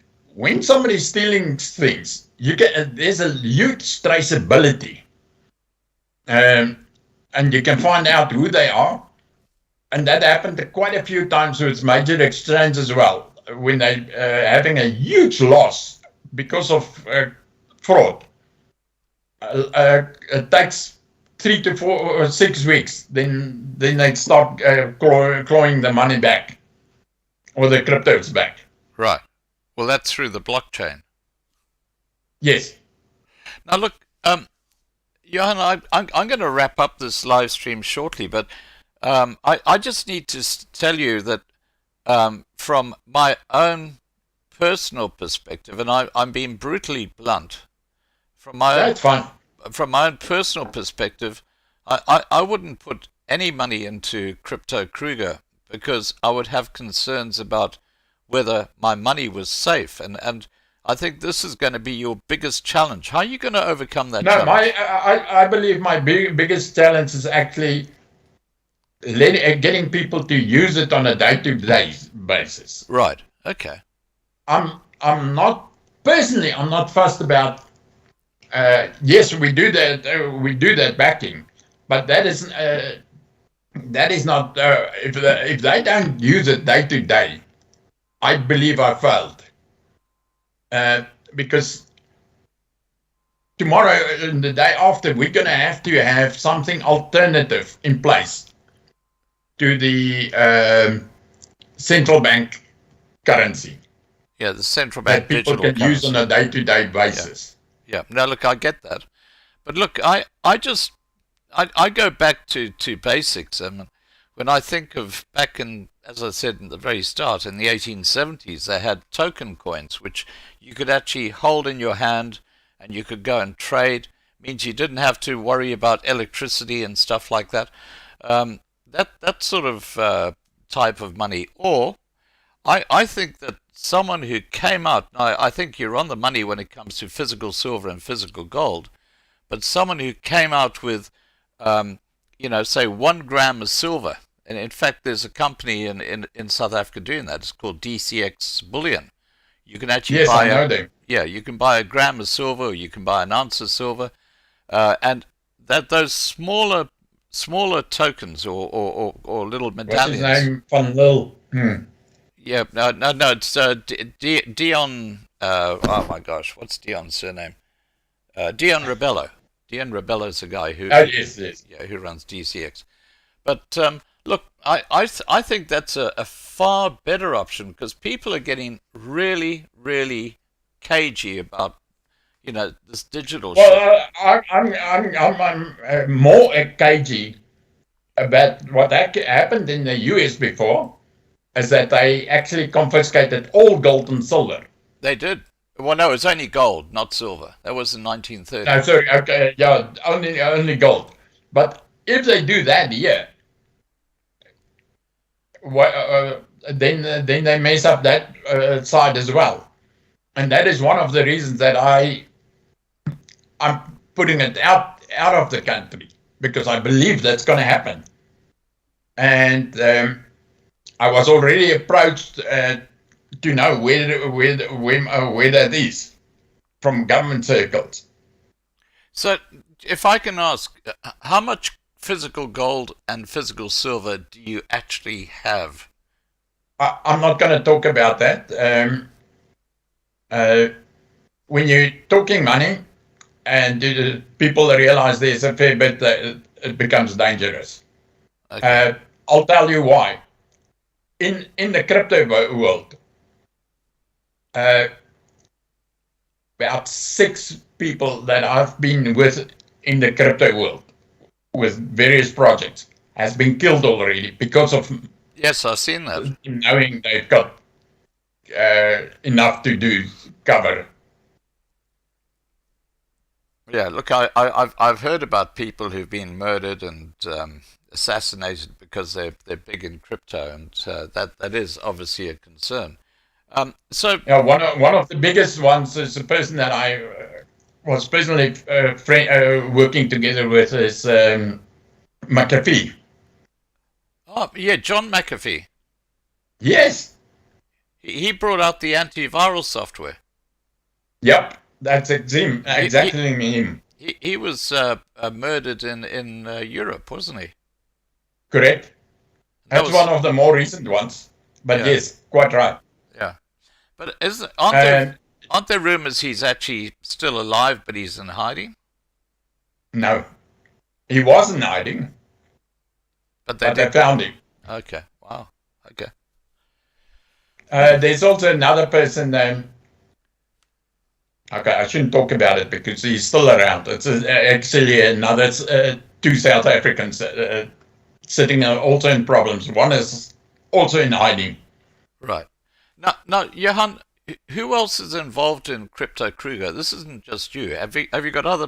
somebody's stealing things, there's a huge traceability, and you can find out who they are, and that happened quite a few times with major exchanges as well when they having a huge loss because of fraud. It takes 3 to 4 or 6 weeks, then they'd start clawing the money back, or the cryptos back. Right. Well, that's through the blockchain. Yes. Now, look, Johan, I'm going to wrap up this live stream shortly, but I just need to tell you that from my own personal perspective, and I'm being brutally blunt, from my That's fine. From my own personal perspective, I wouldn't put any money into crypto Kruger because I would have concerns about whether my money was safe, and I think this is going to be your biggest challenge. How are you going to overcome that challenge? I believe my biggest challenge is actually getting people to use it on a day-to-day basis. Right. Okay. I'm not fussed about. Yes, we do that. We do that backing, but that is not. If they don't use it day to day, I believe I failed. Because tomorrow and the day after, we're going to have something alternative in place to the central bank currency. Yeah, the central bank that people digital can currency. use on a day-to-day basis. Yeah. Now, look, I get that, but look, I go back to basics. When I think of back in, as I said in the very start, in the 1870s, they had token coins, which you could actually hold in your hand, and you could go and trade. Means you didn't have to worry about electricity and stuff like that. That sort of type of money. Or I think that someone who came out, I think you're on the money when it comes to physical silver and physical gold, but someone who came out with, say 1 gram of silver. And in fact, there's a company in South Africa doing that. It's called DCX Bullion. You can actually Yes, buy I know them. Yeah, you can buy 1 gram of silver, or you can buy an ounce of silver, and those smaller tokens or little medallions. What's his name? Van Lille. Yeah, no, it's Dion. Oh my gosh, what's Dion's surname? Dion Rebello. Dion Rebello's the guy who. Yes. Yeah, who runs DCX. But look, I think that's a far better option because people are getting really, really cagey about this digital shit. Well, I'm more cagey about what happened in the US before, is that they actually confiscated all gold and silver. They did. Well, no, it's only gold, not silver. That was in 1930. No, sorry. Okay, yeah, only gold. But if they do that here, then they mess up that side as well, and that is one of the reasons that I'm putting it out of the country, because I believe that's going to happen. And I was already approached to know where that is from government circles. So, if I can ask, how much physical gold and physical silver do you actually have? I'm not going to talk about that. When you're talking money and people realize there's a fair bit, that it becomes dangerous. Okay. I'll tell you why. In the crypto world, about 6 people that I've been with in the crypto world with various projects has been killed already because of Yes, I've seen that. knowing they've got enough to do cover. Yeah, look, I've heard about people who've been murdered and assassinated because they're big in crypto, and that is obviously a concern. So Yeah, one of the biggest ones is a person that I was personally working together with is McAfee. oh yeah, John McAfee. Yes. He brought out the antiviral software. Yep. That's him. Exactly him. He was murdered in Europe, wasn't he? Correct. That That's was- one of the more recent ones. But Yeah. yes, quite right. Yeah, but aren't there rumors he's actually still alive, but he's in hiding? No. He wasn't hiding, But but they found him. Okay. Wow. Okay. There's also another person named. Okay, I shouldn't talk about it because he's still around. It's actually another two South Africans sitting also in problems. One is also in hiding. Right. Now, Johan, who else is involved in Crypto Kruger? This isn't just you. Have you got other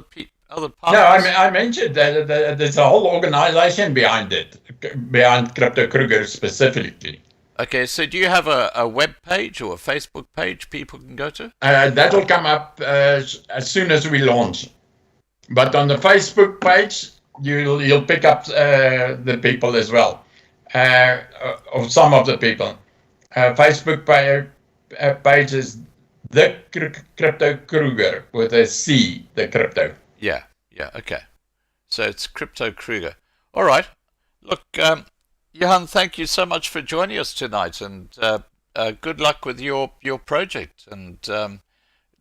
other No, partners? I mentioned that there's a whole organization behind it, behind Crypto Kruger specifically. Okay, so do you have a web page or a Facebook page people can go to? That will come up as soon as we launch. But on the Facebook page, you'll pick up the people as well, or some of the people. Facebook page is the Crypto Kruger with a C, the crypto. Yeah, okay. So it's Crypto Kruger. All right. Look, Johan, thank you so much for joining us tonight, and good luck with your project. And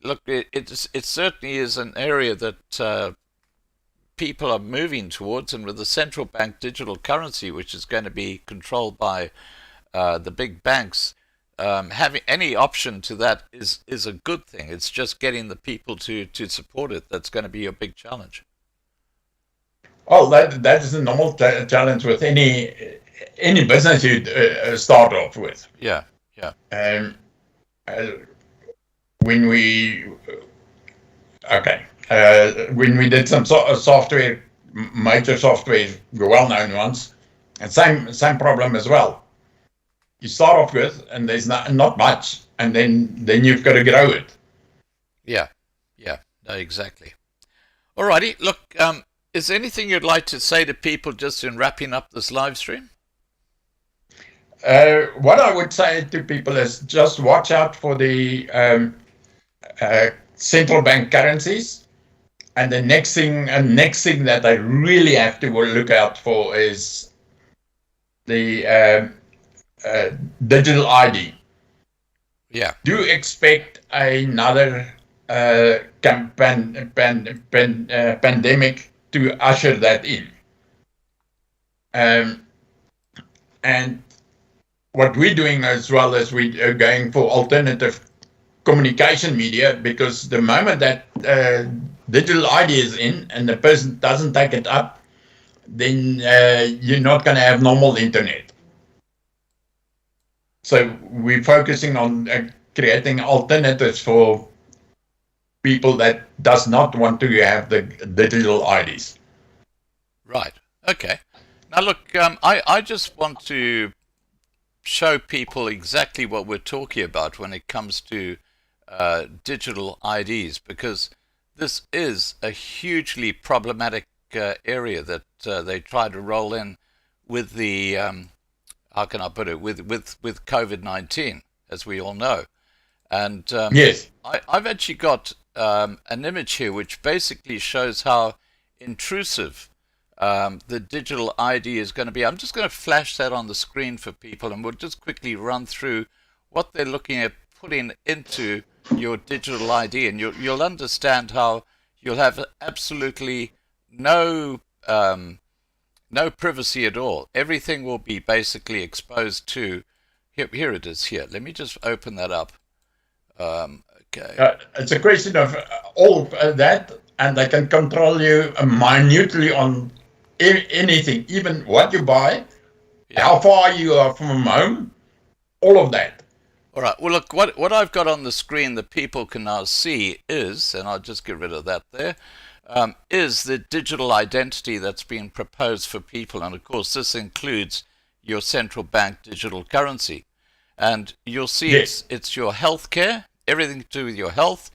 look, it certainly is an area that people are moving towards, and with the central bank digital currency, which is going to be controlled by the big banks, having any option to that is a good thing. It's just getting the people to support it that's going to be a big challenge. Well, that is a normal challenge with any business you start off with. Yeah. When we did some software, major software, well-known ones, and same problem as well. You start off with, and there's not much, and then you've got to grow it. Yeah, no, exactly. Alrighty, look, is there anything you'd like to say to people just in wrapping up this live stream? What I would say to people is just watch out for the central bank currencies, and the next thing that I really have to look out for is the digital ID. Yeah. Do expect another pandemic to usher that in. And what we're doing as well is we are going for alternative communication media, because the moment that digital ID is in and the person doesn't take it up, then you're not going to have normal internet. So we're focusing on creating alternatives for people that does not want to have the digital IDs. Right. Okay. Now look, I just want to show people exactly what we're talking about when it comes to digital IDs, because this is a hugely problematic area that they try to roll in with the how can I put it, with COVID-19, as we all know. And yes, I've actually got an image here which basically shows how intrusive the digital ID is going to be. I'm just going to flash that on the screen for people, and we'll just quickly run through what they're looking at putting into your digital ID, and you'll understand how you'll have absolutely no privacy at all. Everything will be basically exposed to. Here it is. Here, let me just open that up. Okay. It's a question of all that, and they can control you minutely on anything, even what you buy, how far you are from home, all of that. All right. Well, look, what I've got on the screen that people can now see is, and I'll just get rid of that there, is the digital identity that's being proposed for people. And of course, this includes your central bank digital currency. And you'll see it's your healthcare, everything to do with your health,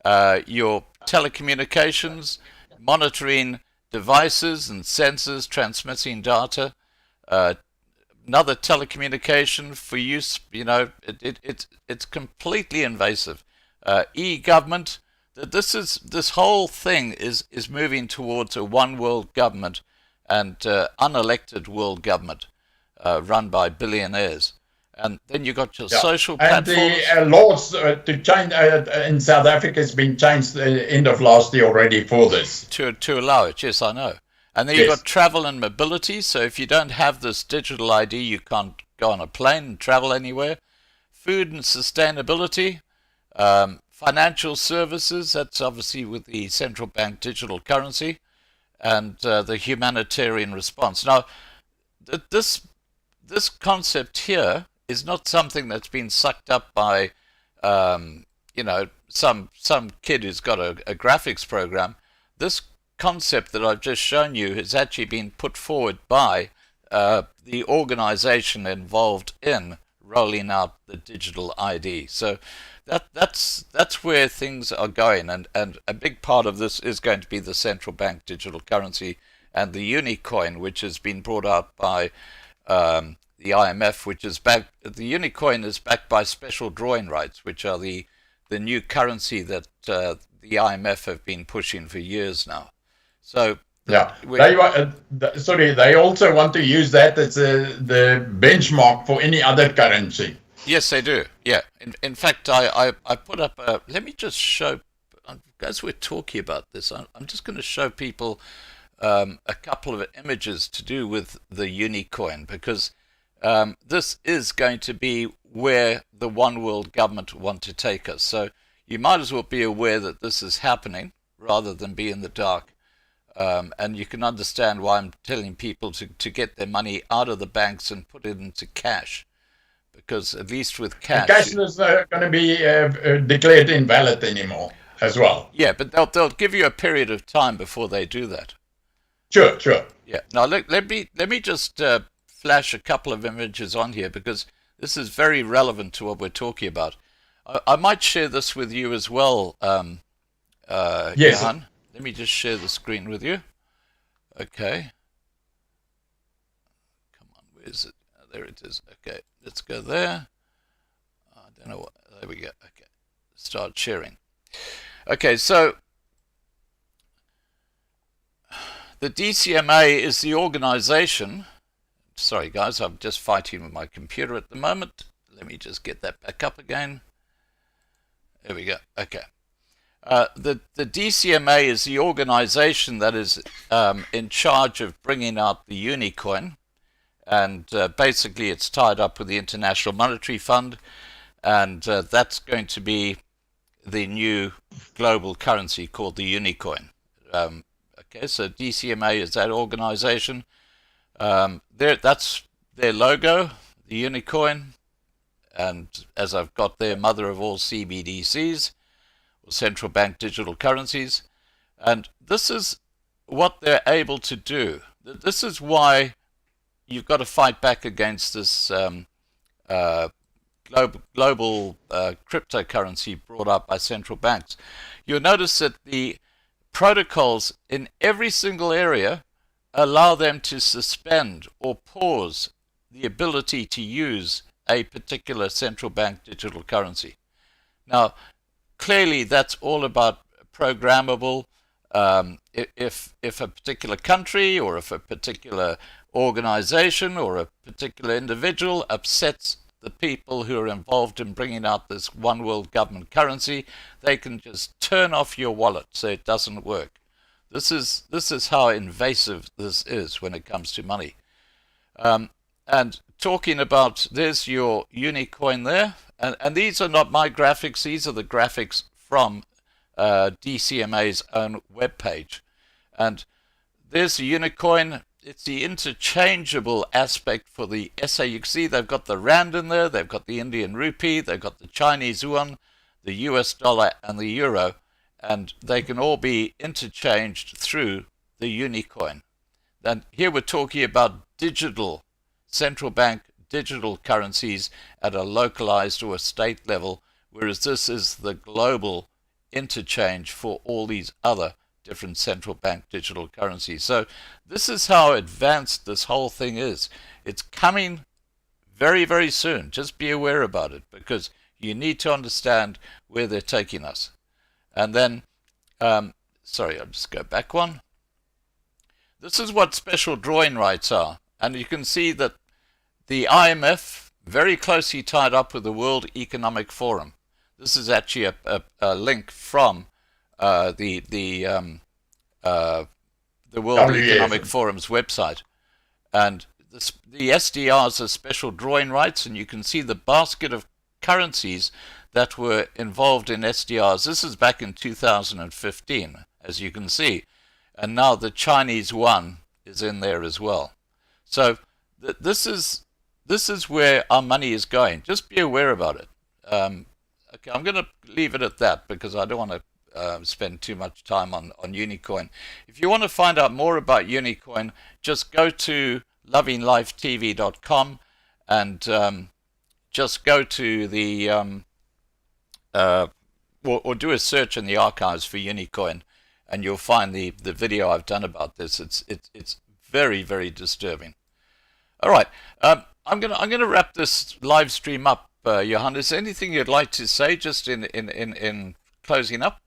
your telecommunications, monitoring devices and sensors transmitting data, another telecommunication for use. You know, it's completely invasive. E-government. This whole thing is moving towards a one world government and unelected world government run by billionaires. And then you got your social platforms. And the laws to change in South Africa has been changed at the end of last year already for this. To allow it, yes, I know. And then you've got travel and mobility. So if you don't have this digital ID, you can't go on a plane and travel anywhere. Food and sustainability. Financial services, that's obviously with the central bank digital currency. And the humanitarian response. Now, this concept here is not something that's been sucked up by, some kid who's got a graphics program. This concept that I've just shown you has actually been put forward by the organization involved in rolling out the digital ID. So that's where things are going, and a big part of this is going to be the central bank digital currency and the Unicoin, which has been brought out by the IMF, which is backed. The Unicoin is backed by special drawing rights, which are the new currency that the IMF have been pushing for years now. So yeah, they also want to use that as the benchmark for any other currency. Yes, they do. Yeah. In fact, I put up a. Let me just show. As we're talking about this, I'm just going to show people a couple of images to do with the Unicoin, because this is going to be where the one world government want to take us. So you might as well be aware that this is happening rather than be in the dark. And you can understand why I'm telling people to get their money out of the banks and put it into cash. Because at least with cash... cash is not going to be declared invalid anymore as well. Yeah, but they'll give you a period of time before they do that. Sure. Yeah. Now, let me just flash a couple of images on here, because this is very relevant to what we're talking about. I might share this with you as well, yes. Johan. Let me just share the screen with you. Okay. Come on, where is it? There it is. Okay, let's go there. I don't know what. There we go. Okay, start sharing. Okay, so the DCMA is the organization. Sorry, guys, I'm just fighting with my computer at the moment. Let me just get that back up again. There we go. Okay. The DCMA is the organization that is in charge of bringing out the Unicoin, and basically it's tied up with the International Monetary Fund, and that's going to be the new global currency called the Unicoin. Okay, so DCMA is that organization. That's their logo, the Unicoin, and as I've got there, mother of all CBDCs, central bank digital currencies, and this is what they're able to do. This is why you've got to fight back against this global cryptocurrency brought up by central banks. You'll notice that the protocols in every single area allow them to suspend or pause the ability to use a particular central bank digital currency. Now, clearly, that's all about programmable. If a particular country or if a particular organization or a particular individual upsets the people who are involved in bringing out this one world government currency, they can just turn off your wallet so it doesn't work. This is how invasive this is when it comes to money. And talking about, there's your Unicoin there. And these are not my graphics, these are the graphics from DCMA's own webpage. And there's the Unicoin. It's the interchangeable aspect for the SA. You can see they've got the Rand in there, they've got the Indian Rupee, they've got the Chinese Yuan, the US dollar, and the Euro. And they can all be interchanged through the Unicoin. And here we're talking about digital central bank digital currencies at a localized or a state level, whereas this is the global interchange for all these other different central bank digital currencies. So this is how advanced this whole thing is. It's coming very, very soon. Just be aware about it, because you need to understand where they're taking us. And then, sorry, I'll just go back one. This is what special drawing rights are. And you can see that the IMF, very closely tied up with the World Economic Forum. This is actually a link from the the World WEF. Economic Forum's website. And the SDRs are special drawing rights, and you can see the basket of currencies that were involved in SDRs. This is back in 2015, as you can see. And now the Chinese yuan is in there as well. So this is where our money is going. Just be aware about it. Okay, I'm going to leave it at that because I don't want to spend too much time on Unicoin. If you want to find out more about Unicoin, just go to lovinglifetv.com and just go to the or do a search in the archives for Unicoin, and you'll find the video I've done about this. It's very, very disturbing. All right, I'm gonna wrap this live stream up. Johan, is there anything you'd like to say just in closing up?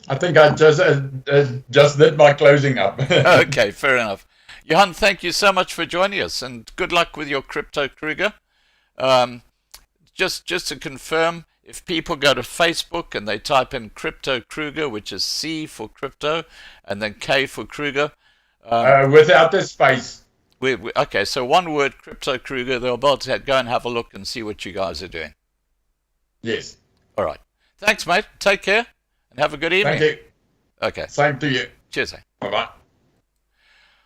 I think I just did my closing up. Okay, fair enough. Johan, thank you so much for joining us, and good luck with your crypto, Kruger. Just to confirm, if people go to Facebook and they type in Crypto Kruger, which is C for crypto, and then K for Kruger. Without the space. Okay, so one word, Crypto Kruger, they're about to go and have a look and see what you guys are doing. Yes. All right. Thanks, mate. Take care, and have a good evening. Thank you. Okay. Same to you. Cheers. Bye-bye.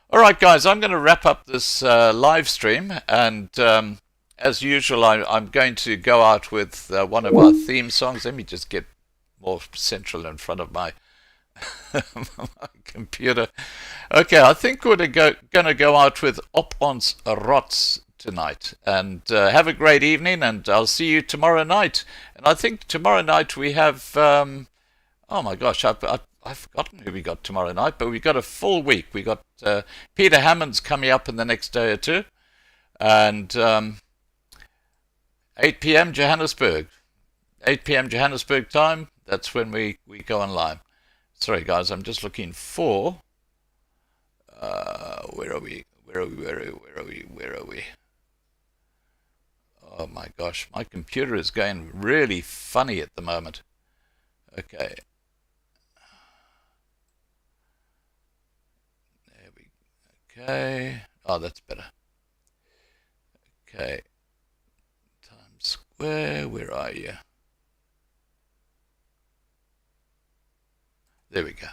All right, guys, I'm going to wrap up this live stream, and as usual, I'm going to go out with one of our theme songs. Let me just get more central in front of my, my computer. Okay, I think we're going to go out with Op ons Rots tonight, and have a great evening, and I'll see you tomorrow night. And I think tomorrow night we have, oh my gosh, I've forgotten who we got tomorrow night, but we got a full week. We got Peter Hammond's coming up in the next day or two, and 8 p.m. Johannesburg. 8 p.m. Johannesburg time, that's when we go online. Sorry guys, I'm just looking for, where are we? Oh my gosh, my computer is going really funny at the moment. Okay. There we go. Okay. Oh, that's better. Okay. Times Square, where are you? There we go.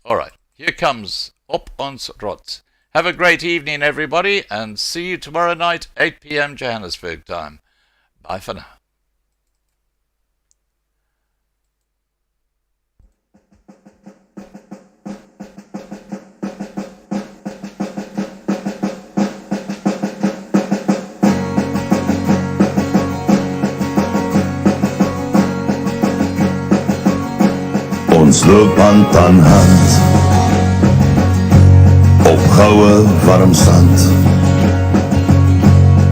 All right. Here comes Op ons Rots. Have a great evening, everybody, and see you tomorrow night, 8 p.m. Johannesburg time. Bye for now. Ons loop hand aan hand op goue warm sand,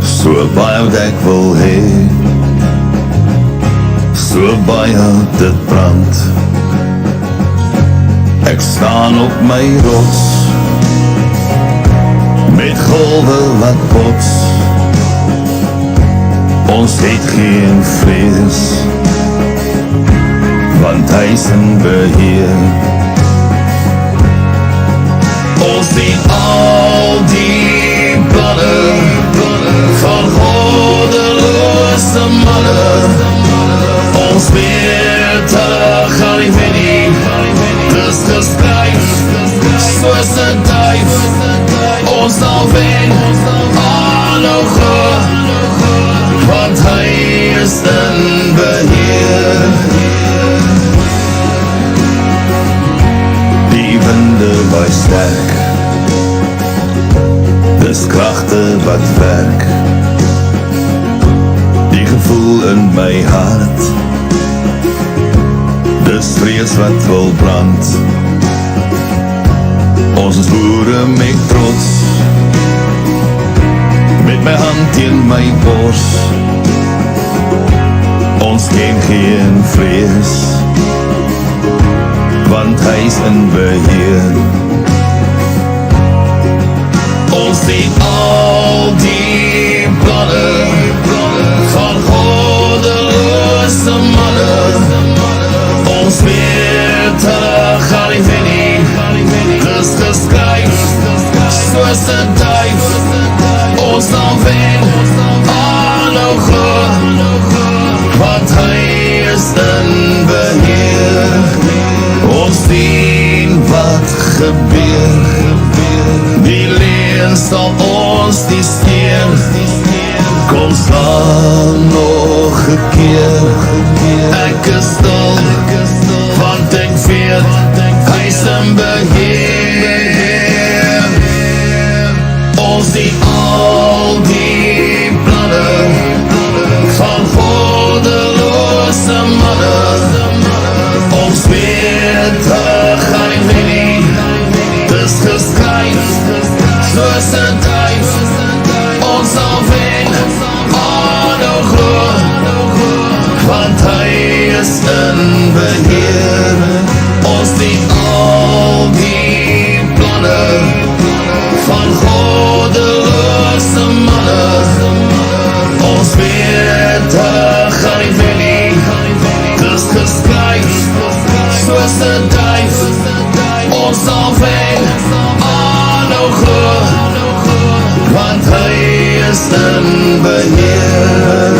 so baie wat ek wil hê, so baie dit brand. Ek staan op my rots met golwe wat bots. Ons het geen vrees, want hy is in beheer. Ons sien al die planne van goddeloze manne. Ons weet hulle gaan nie wen nie, dis geskryf soos 'n duif. Ons sal wen, aanhou, want hy is in beheer. Die winde waai sterk, dis kragte wat werk. Die gevoel in my hart, dis vrees wat wil brand. Ons is boere met trots, met my hand teen my bors. Ons ken geen vrees, want hy is in beheer. Ons sien al die planne van goddeloze manne. Ons weet hulle gaan nie wen nie, dis soos 'n duif, ons sal wen, aanhou glo, want hy is in beheer. Ons sien wat gebeur, die leuen sal ons nie skeer. Kom staan nog 'n keer, ek is stil, want ek weet, hy is in beheer. Ons sien al die planne van goddelose manne. Ons weet, gaan nie wen nie, dis geskryf, soos 'n duif, ons sal wen, aanhou glo, want hy is in beheer. Ons sien al die planne van goddelose manne. Ons weet, gaan nie wen nie, dis geskryf, soos 'n duif, ons sal wen, aanhou glo, want hy is in beheer.